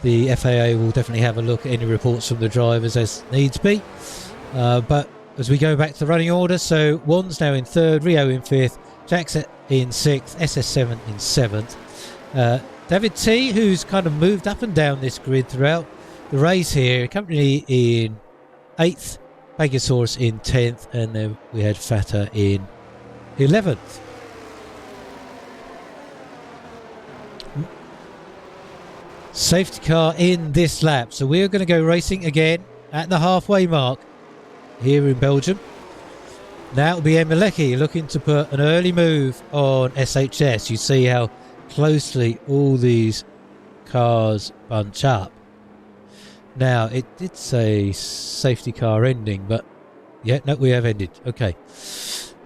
The FAA will definitely have a look at any reports from the drivers as needs be. But as we go back to the running order, so Wands now in third, Rio in fifth, Jax in sixth, SS7 in 7th. David T, who's kind of moved up and down this grid throughout the race here, currently in 8th, Pegasaurus in 10th, and then we had Fata in 11th. Safety car in this lap, so we're going to go racing again at the halfway mark here in Belgium. Now it'll be Emeleki looking to put an early move on SHS. You see how closely all these cars bunch up. Now it did say safety car ending, but yeah, no, we have ended. Okay.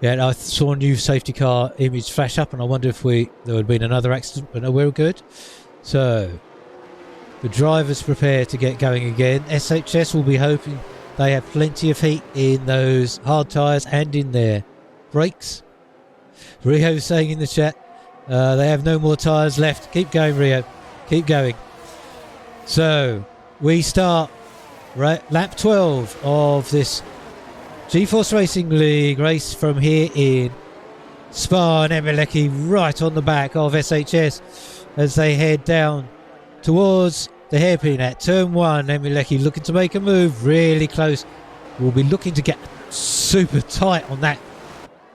Yeah, and I saw a new safety car image flash up, and I wonder if there would have been another accident, but no, we're good. So the drivers prepare to get going again. SHS will be hoping they have plenty of heat in those hard tyres and in their brakes. Rio saying in the chat, they have no more tyres left. Keep going, Rio. Keep going. So we start lap 12 of this G-Force Racing League race from here in Spa, and Emeleki right on the back of SHS. as they head down towards the hairpin at turn 1. Emilecki looking to make a move really close. We'll be looking to get super tight on that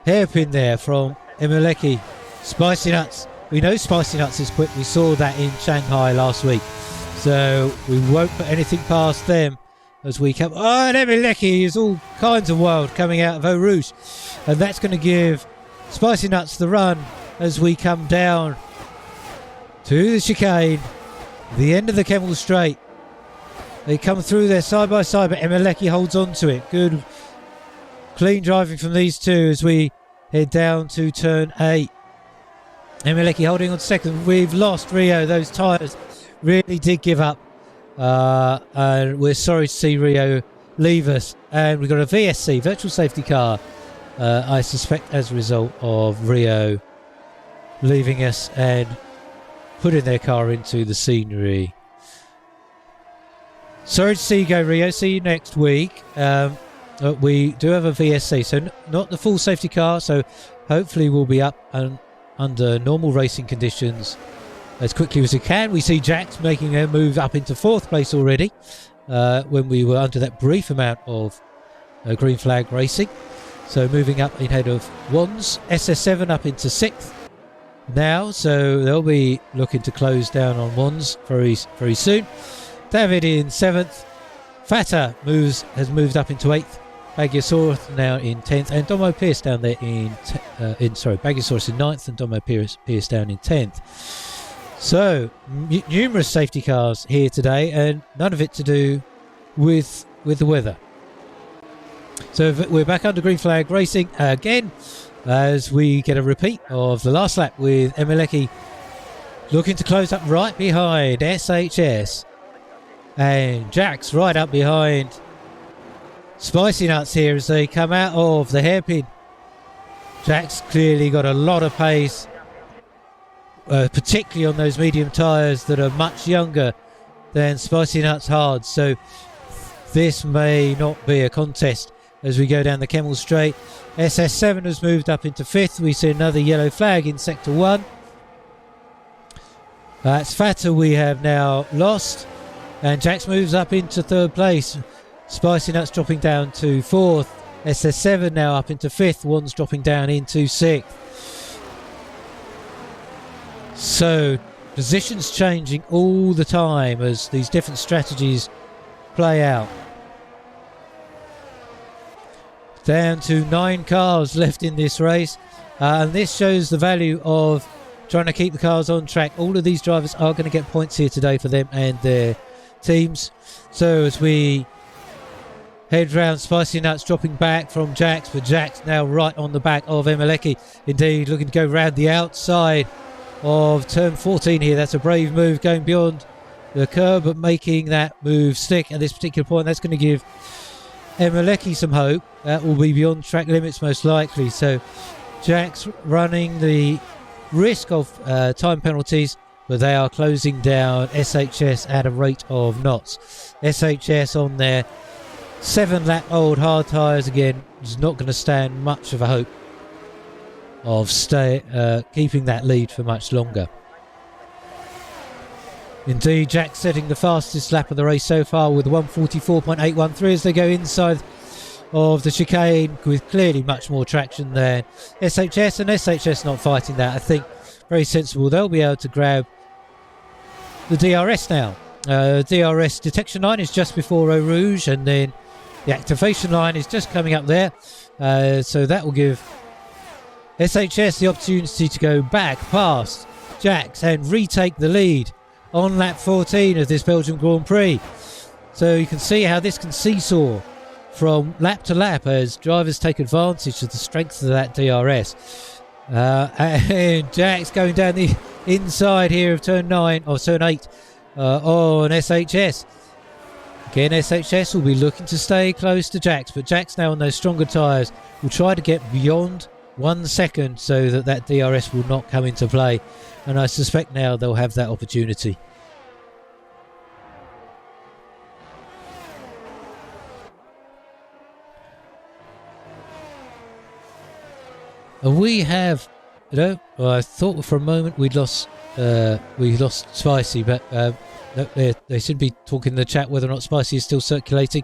hairpin there from Emilecki. Spicy Nuts. We know Spicy Nuts is quick. We saw that in Shanghai last week. So we won't put anything past them as we come. Oh, and Emilecki is all kinds of wild coming out of Eau Rouge. And that's going to give Spicy Nuts the run as we come down to the chicane, the end of the Kemmel Straight. They come through there side by side, but Emilecki holds on to it. Good, clean driving from these two as we head down to turn 8. Emilecki holding on second. We've lost Rio. Those tyres really did give up. And we're sorry to see Rio leave us. And we've got a VSC, virtual safety car, I suspect as a result of Rio leaving us and putting their car into the scenery. Sorry to see you go, Rio. See you next week. We do have a VSC, so not the full safety car, so hopefully we'll be up and under normal racing conditions as quickly as we can. We see Jax making a move up into 4th place already when we were under that brief amount of green flag racing. So moving up ahead of Wands. SS7 up into 6th now, so they'll be looking to close down on Wands very soon. David in 7th. Fata has moved up into 8th. Bagiosaurus now in 10th, and Domo Pierce down there Bagiosaurus in 9th and Domo Pierce down in 10th. So numerous safety cars here today, and none of it to do with the weather. So we're back under green flag racing again as we get a repeat of the last lap with Emilecki looking to close up right behind SHS, and Jax right up behind Spicy Nuts here as they come out of the hairpin. Jack's clearly got a lot of pace, particularly on those medium tyres that are much younger than Spicy Nuts hard. So this may not be a contest as we go down the Kemmel Straight. SS7 has moved up into 5th. We see another yellow flag in Sector 1. It's Fata we have now lost. And Jax moves up into 3rd place. Spicy Nuts dropping down to 4th. SS7 now up into 5th. One's dropping down into 6th. So positions changing all the time as these different strategies play out. Down to 9 cars left in this race. And this shows the value of trying to keep the cars on track. All of these drivers are going to get points here today for them and their teams. So as we head round, Spicy Nuts dropping back from Jax, but Jax now right on the back of Emilecki. Indeed, looking to go round the outside of turn 14 here. That's a brave move going beyond the curb, but making that move stick at this particular point. That's going to give Emilecki some hope. That will be beyond track limits most likely. So Jax running the risk of time penalties, but they are closing down SHS at a rate of knots. SHS on their 7-lap-old hard tyres again is not going to stand much of a hope of keeping that lead for much longer. Indeed, Jack setting the fastest lap of the race so far with 1:44.813 as they go inside of the chicane with clearly much more traction than SHS, and SHS not fighting that. I think very sensible. They'll be able to grab the DRS now. DRS detection line is just before Eau Rouge, and then the activation line is just coming up there. So that will give SHS the opportunity to go back past Jax and retake the lead on lap 14 of this Belgium Grand Prix. So you can see how this can seesaw from lap to lap as drivers take advantage of the strength of that DRS. And Jax going down the inside here of turn 9 or turn 8 on SHS. Again, SHS will be looking to stay close to Jax, but Jax now on those stronger tyres will try to get beyond 1 second so that that DRS will not come into play, and I suspect now they'll have that opportunity. And we have, I thought for a moment we'd lost we lost Spicy, but they should be talking in the chat whether or not Spicy is still circulating.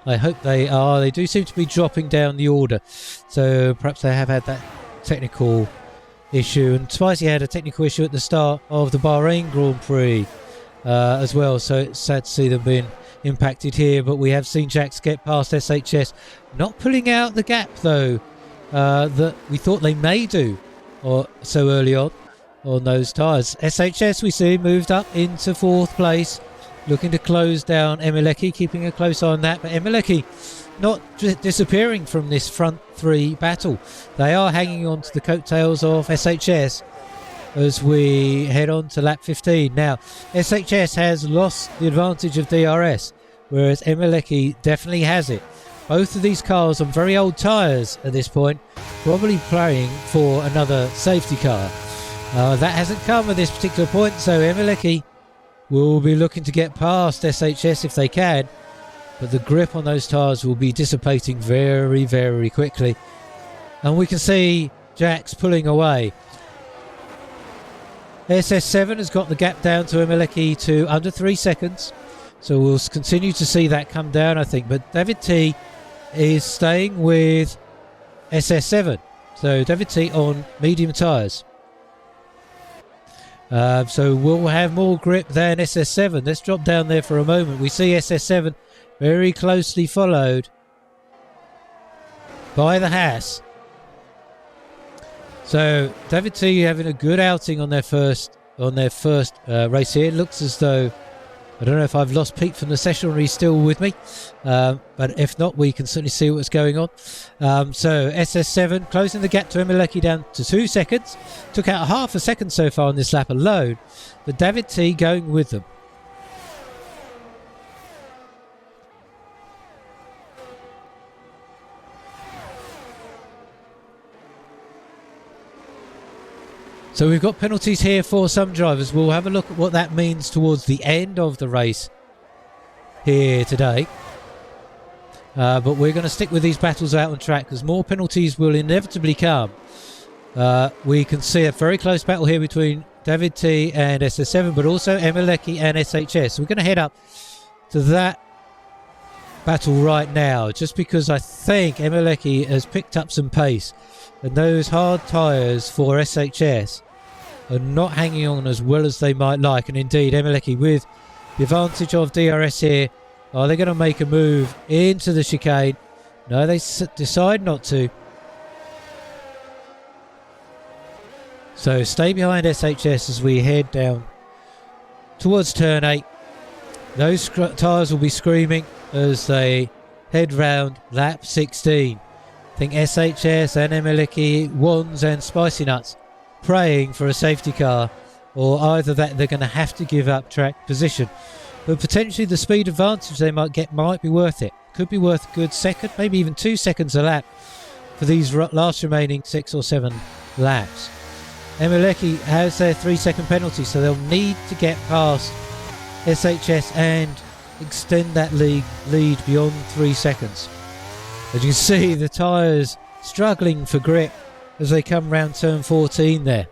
I hope they are. They do seem to be dropping down the order, so perhaps they have had that technical issue. And Spicy had a technical issue at the start of the Bahrain Grand Prix as well, so it's sad to see them being impacted here. But we have seen Jax get past SHS, not pulling out the gap though that we thought they may do or so early on those tyres. SHS we see moved up into 4th place, looking to close down Emeleki, keeping a close eye on that. But Emeleki not disappearing from this front 3 battle. They are hanging on to the coattails of SHS as we head on to lap 15. Now SHS has lost the advantage of DRS, whereas Emeleki definitely has it. Both of these cars on very old tyres at this point, probably praying for another safety car. That hasn't come at this particular point, so Emeleki will be looking to get past SHS if they can, but the grip on those tyres will be dissipating very, very quickly. And we can see Jax pulling away. SS7 has got the gap down to Emeleki to under 3 seconds, so we'll continue to see that come down, I think. But David T is staying with SS7, so David T on medium tyres. So we'll have more grip than SS7. Let's drop down there for a moment. We see SS7 very closely followed by the Haas. So David T having a good outing on their first race here. It looks as though, I don't know if I've lost Pete from the session or he's still with me, but if not, we can certainly see what's going on. So SS7 closing the gap to Emeleki down to 2 seconds. Took out half a second so far on this lap alone, but David T going with them. So we've got penalties here for some drivers. We'll have a look at what that means towards the end of the race here today. But we're going to stick with these battles out on track because more penalties will inevitably come. We can see a very close battle here between David T and SS7, but also Emeleki and SHS. So we're going to head up to that battle right now, just because I think Emeleki has picked up some pace. And those hard tyres for SHS are not hanging on as well as they might like. And indeed, Emeleki with the advantage of DRS here. Are they going to make a move into the chicane? No, they decide not to. So stay behind SHS as we head down towards turn 8. Those tyres will be screaming as they head round lap 16. I think SHS and Emeleki, Wands and Spicy Nuts praying for a safety car, or either that they're going to have to give up track position. But potentially the speed advantage they might get might be worth it. Could be worth a good second, maybe even 2 seconds a lap for these last remaining 6 or 7 laps. Emeleki has their 3-second penalty, so they'll need to get past SHS and extend that lead beyond 3 seconds. As you can see, the tyres struggling for grip as they come round turn 14 there.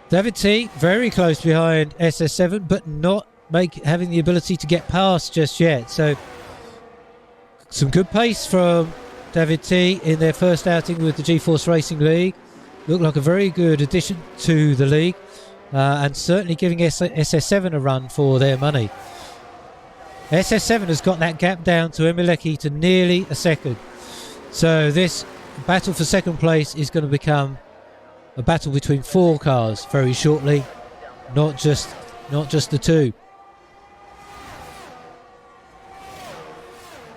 David T very close behind SS7, but not having the ability to get past just yet. So some good pace from David T in their first outing with the G-Force Racing League. Looked like a very good addition to the league. And certainly giving SS7 a run for their money. SS7 has got that gap down to Emeleki to nearly a second. So this battle for second place is going to become a battle between 4 cars very shortly, not just the 2.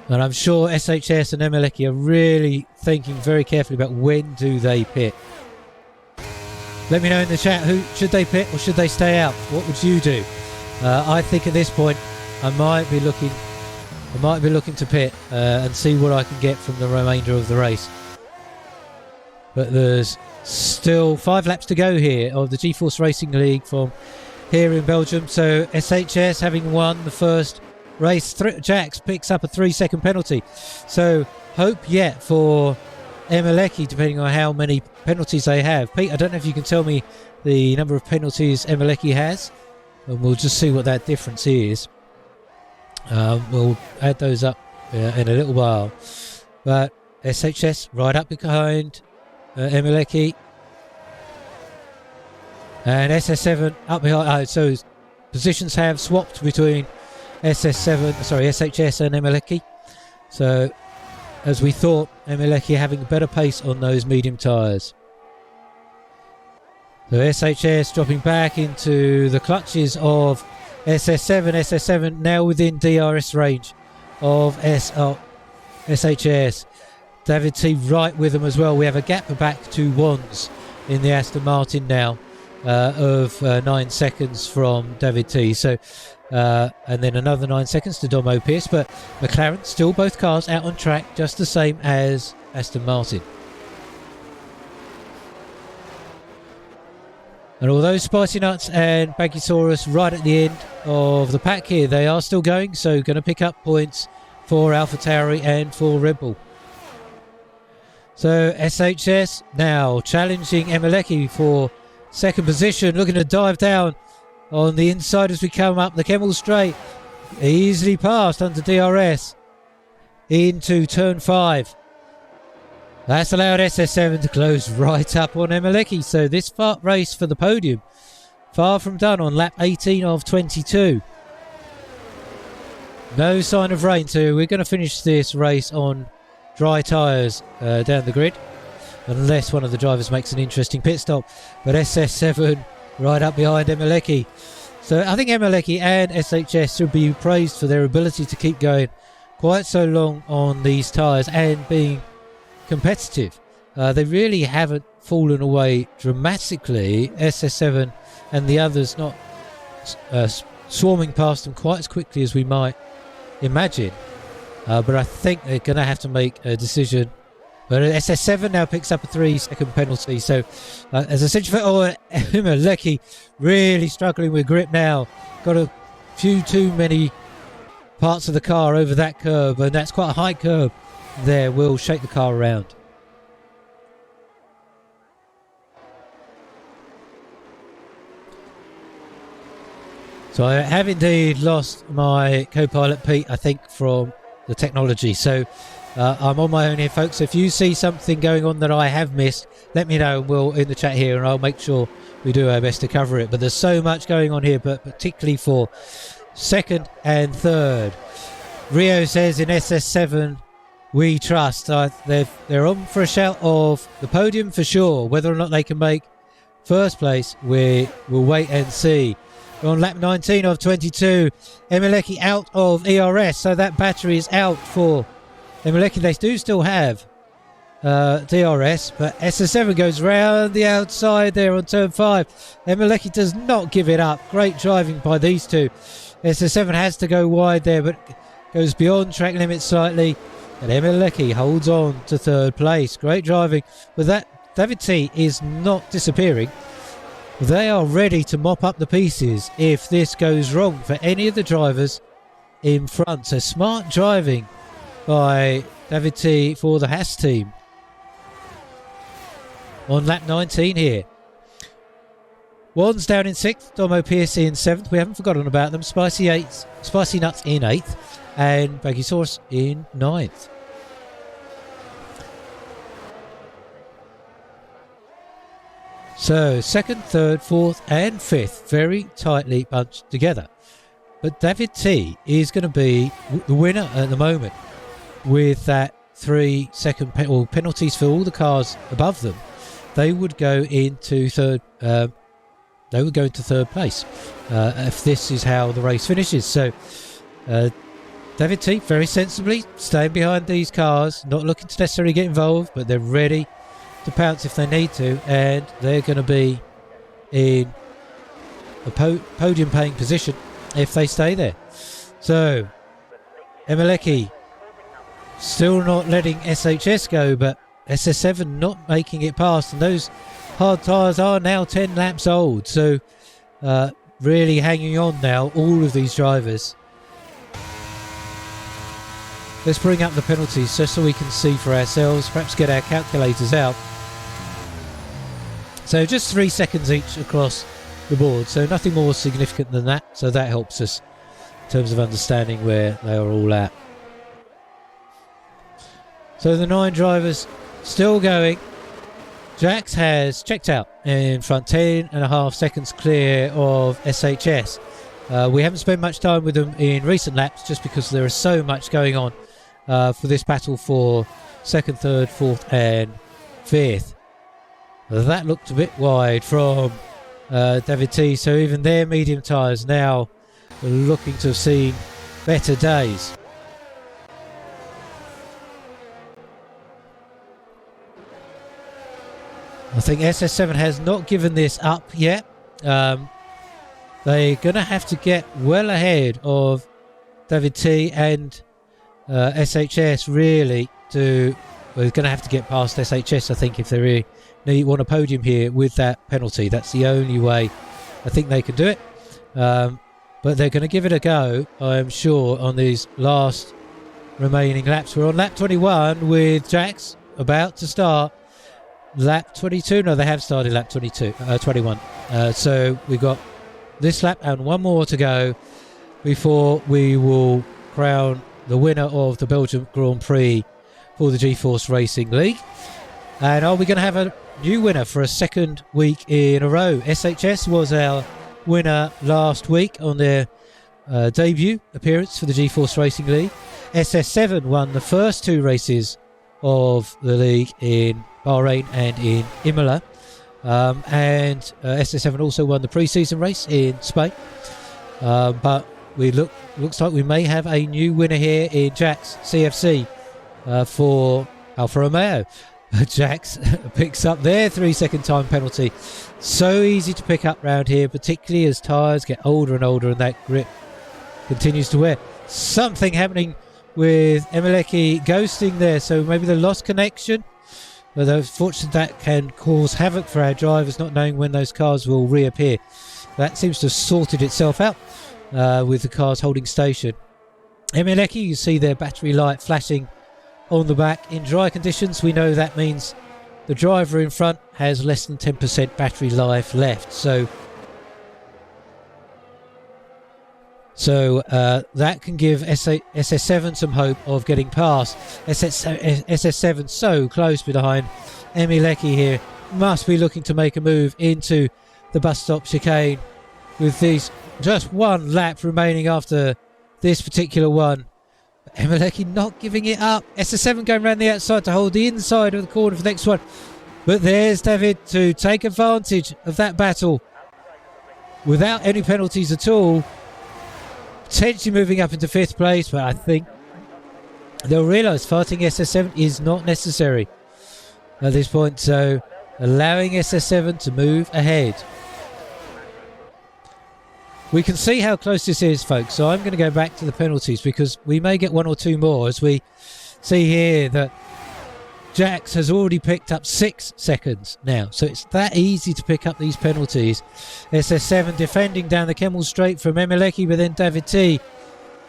And I'm sure SHS and Emeleki are really thinking very carefully about when do they pit. Let me know in the chat, who should they pit or should they stay out? What would you do? I think at this point I might be looking to pit and see what I can get from the remainder of the race. But there's still 5 laps to go here of the G-Force Racing League from here in Belgium. So SHS having won the first race, Jax picks up a 3-second penalty. So hope yet for Emeleki, depending on how many penalties they have. Pete, I don't know if you can tell me the number of penalties Emeleki has, and we'll just see what that difference is. We'll add those up in a little while. But SHS right up behind Emeleki, and SS7 up behind. So positions have swapped between SHS and Emeleki. So as we thought, Emeleki having better pace on those medium tyres. So SHS dropping back into the clutches of SS7. SS7 now within DRS range of SHS. David T right with them as well. We have a gap back to Wands in the Aston Martin now of 9 seconds from David T. So and then another 9 seconds to Domo Pierce, but McLaren still both cars out on track, just the same as Aston Martin. And although Spicy Nuts and Baggysaurus right at the end of the pack here, they are still going, so going to pick up points for AlphaTauri and for Red Bull. So SHS now challenging Emeleki for second position, looking to dive down on the inside as we come up the Kemmel Straight. Easily passed under DRS into turn 5. That's allowed SS7 to close right up on Emeleki. So this race for the podium, far from done on lap 18 of 22. No sign of rain, so we're going to finish this race on dry tyres down the grid, unless one of the drivers makes an interesting pit stop. But SS7 right up behind Emeleki. So I think Emeleki and SHS should be praised for their ability to keep going quite so long on these tyres and being competitive. They really haven't fallen away dramatically. SS7 and the others not swarming past them quite as quickly as we might imagine. But I think they're going to have to make a decision. But SS7 now picks up a 3-second penalty. So as a central Emeleki really struggling with grip now. Got a few too many parts of the car over that curb, and that's quite a high curb there. Will shake the car around. So I have indeed lost my co-pilot Pete, I think, from the technology. So I'm on my own here, folks. If you see something going on that I have missed, let me know, and we'll in the chat here, and I'll make sure we do our best to cover it. But there's so much going on here, but particularly for second and third. Rio says in SS7 we trust. They're on for a shout of the podium for sure. Whether or not they can make first place, we will wait and see. We're on lap 19 of 22. Emeleki out of ERS, so that battery is out for Emeleki. They do still have DRS, but SS7 goes round the outside there on turn 5. Emeleki does not give it up. Great driving by these two. SS7 has to go wide there, but goes beyond track limit slightly. And Emeleki holds on to third place. Great driving. With that, David T is not disappearing. They are ready to mop up the pieces if this goes wrong for any of the drivers in front. So smart driving by David T for the Haas team. On lap 19 here. Wands down in 6th, Domo Pierce in 7th. We haven't forgotten about them. Spicy Nuts in 8th. And Baggysaurus in 9th. So 2nd, 3rd, 4th and 5th very tightly bunched together. But David T is going to be the winner at the moment with that 3-second penalties for all the cars above them. They would go into third. They would go into third place if this is how the race finishes. So David T very sensibly staying behind these cars, not looking to necessarily get involved, but they're ready to pounce if they need to, and they're going to be in a podium paying position if they stay there. So Emeleki still not letting SHS go, but SS7 not making it past, and those hard tyres are now 10 laps old. So really hanging on now, all of these drivers. let's bring up the penalties just so we can see for ourselves, perhaps get our calculators out. So just 3 seconds each across the board, so nothing more significant than that, so that helps us in terms of understanding where they are all at. So the 9 drivers still going. Jax has checked out in front, 10.5 seconds clear of SHS. We haven't spent much time with them in recent laps just because there is so much going on for this battle for 2nd, 3rd, 4th and 5th. That looked a bit wide from David T, so even their medium tyres now looking to have seen better days. I think SS7 has not given this up yet. They're going to have to get well ahead of David T and SHS really to... Well, they're going to have to get past SHS, I think, if they really want a podium here with that penalty. That's the only way I think they can do it. But they're going to give it a go, I'm sure, on these last remaining laps. We're on lap 21 with Jax about to start lap 22. No, they have started lap 21. So we've got this lap and one more to go before we will crown the winner of the Belgium Grand Prix for the G-Force Racing League. And are we going to have a new winner for a second week in a row? SHS was our winner last week on their debut appearance for the G-Force Racing League. SS7 won the first 2 races of the league in Bahrain and in Imola. And SS7 also won the pre-season race in Spain. But looks like we may have a new winner here in Jax CFC for Alfa Romeo. Jax picks up their 3-second time penalty. So easy to pick up round here, particularly as tyres get older and older and that grip continues to wear. Something happening with Emeleki ghosting there, so maybe the lost connection. Although unfortunately that can cause havoc for our drivers, not knowing when those cars will reappear. That seems to have sorted itself out with the cars holding station. Emeleki, you see their battery light flashing on the back. In dry conditions, we know that means the driver in front has less than 10% battery life left. So that can give SS7 some hope of getting past. SS7 so close behind. Emeleki here must be looking to make a move into the bus stop chicane with these just one lap remaining after this particular one. Emeleki not giving it up. SS7 going around the outside to hold the inside of the corner for the next one. But there's David to take advantage of that battle without any penalties at all. Potentially moving up into 5th place, but I think they'll realise fighting SS7 is not necessary at this point. So allowing SS7 to move ahead. We can see how close this is, folks, so I'm going to go back to the penalties because we may get 1 or 2 more as we see here that Jax has already picked up 6 seconds now, so it's that easy to pick up these penalties. SS7 defending down the Kemmel Straight from Emeleki, but then David T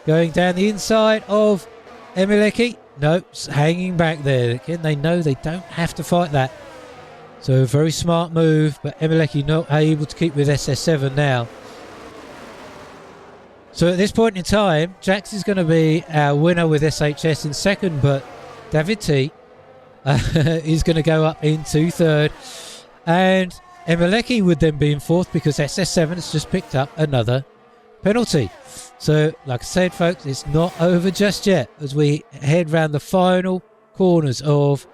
going down the inside of Emeleki. No, hanging back there. Again, they know they don't have to fight that. So a very smart move, but Emeleki not able to keep with SS7 now. So at this point in time, Jax is going to be our winner with SHS in 2nd, but David T is going to go up into 3rd. And Emeleki would then be in 4th because SS7 has just picked up another penalty. So, like I said, folks, it's not over just yet as we head round the final corners of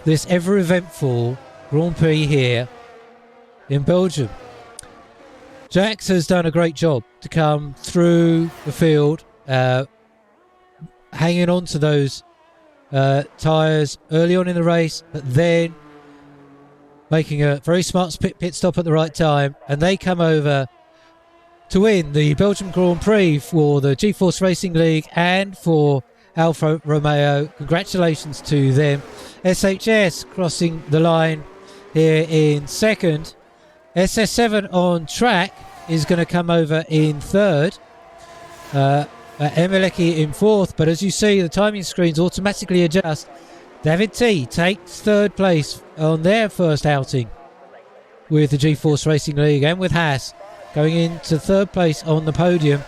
this ever-eventful Grand Prix here in Belgium. Jax has done a great job to come through the field, hanging on to those tyres early on in the race, but then making a very smart pit stop at the right time, and they come over to win the Belgium Grand Prix for the G-Force Racing League and for Alfa Romeo. Congratulations to them. SHS crossing the line here in 2nd. SS7 on track is going to come over in 3rd. Emeleki in fourth, but as you see, the timing screens automatically adjust. David T takes third place on their first outing with the G-Force Racing League, and with Haas going into third place on the podium.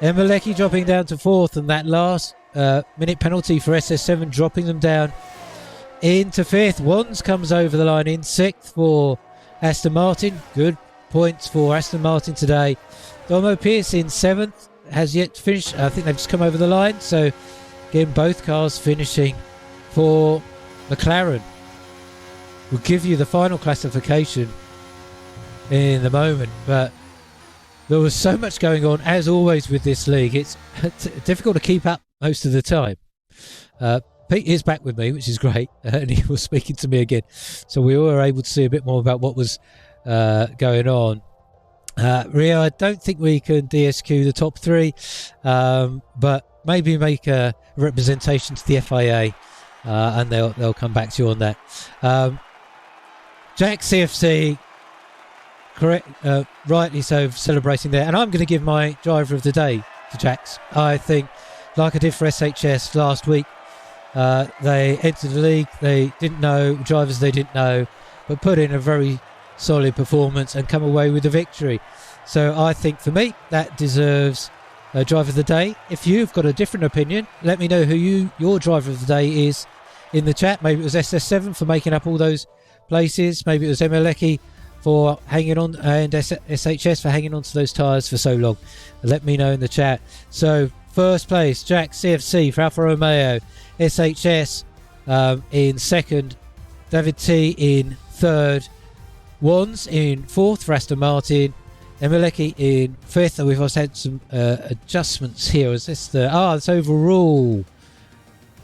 Emeleki dropping down to fourth, and that last minute penalty for SS7 dropping them down into fifth. Wands comes over the line in sixth for Aston Martin. Good points for Aston Martin today. Domo Pierce in seventh, has yet to finish. I think they've just come over the line. So again, both cars finishing for McLaren. We'll give you the final classification in the moment, but there was so much going on, as always with this league. It's difficult to keep up most of the time. Pete is back with me, which is great, and he was speaking to me again, so we were able to see a bit more about what was going on. Rio, I don't think we can DSQ the top three, but maybe make a representation to the FIA, and they'll come back to you on that. Jack CFC, correct, rightly so, celebrating there, and I'm going to give my driver of the day to Jax. I think, like I did for SHS last week, they entered the league, they didn't know, drivers they didn't know, but put in a very solid performance and come away with a victory. So I think for me that deserves a driver of the day. If you've got a different opinion, let me know who your driver of the day is in the chat. Maybe it was SS7 for making up all those places, maybe it was Emeleki for hanging on, and SHS for hanging on to those tyres for so long. Let me know in the chat. So first place, Jack CFC for Alfa Romeo, SHS in second, David T in third, Wands in fourth for Aston Martin, Emeleki in fifth, and we've also had some adjustments here. Is this it's overall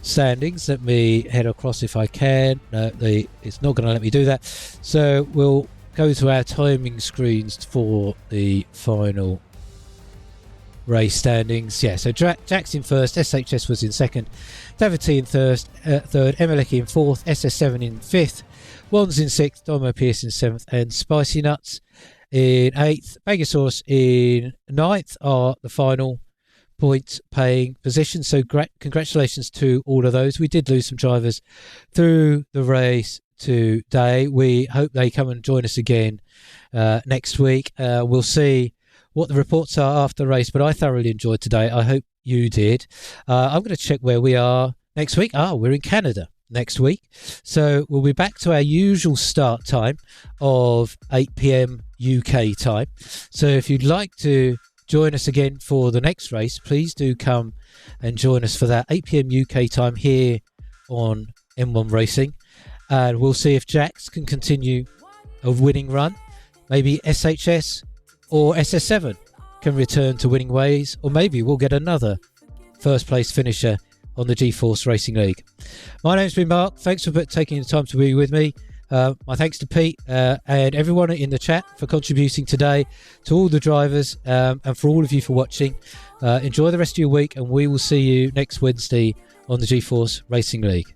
standings? Let me head across if I can. No, it's not going to let me do that. So we'll go to our timing screens for the final race standings. Yeah, so Jack's in first, SHS was in second, David T in third, Emeleki in fourth, SS7 in fifth, Wands in sixth, Domo Pierce in seventh, and Spicy Nuts in eighth. Pegasaurus in ninth are the final point paying positions. So congratulations to all of those. We did lose some drivers through the race today. We hope they come and join us again next week. We'll see what the reports are after the race, but I thoroughly enjoyed today. I hope you did. I'm going to check where we are next week. We're in Canada next week, so we'll be back to our usual start time of 8 p.m. UK time. So if you'd like to join us again for the next race, please do come and join us for that 8 p.m. UK time here on M1 Racing, and we'll see if Jax can continue a winning run. Maybe SHS or SS7 can return to winning ways, or maybe we'll get another first place finisher on the G-Force Racing League. My name's been Mark. Thanks for taking the time to be with me. My thanks to Pete and everyone in the chat for contributing today, to all the drivers, and for all of you for watching. Enjoy the rest of your week, and we will see you next Wednesday on the G-Force Racing League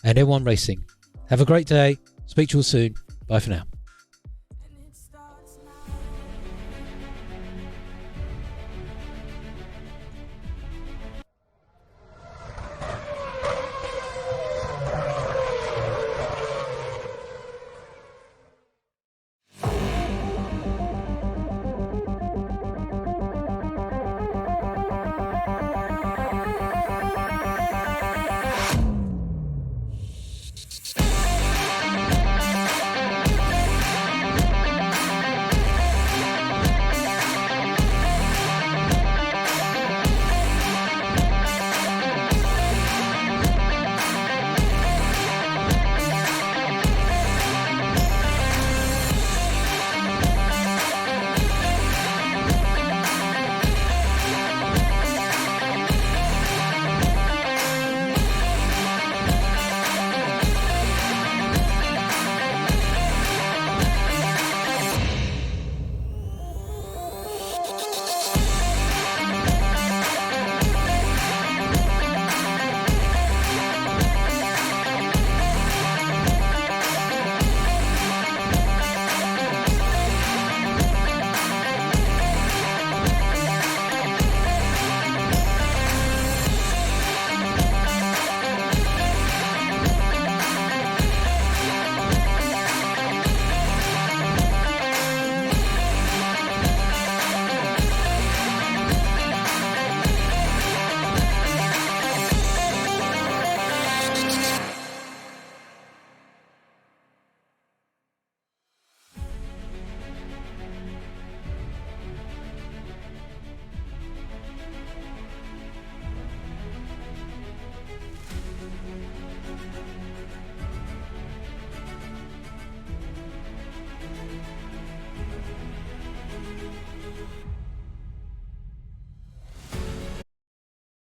and M1 Racing. Have a great day. Speak to you all soon. Bye for now.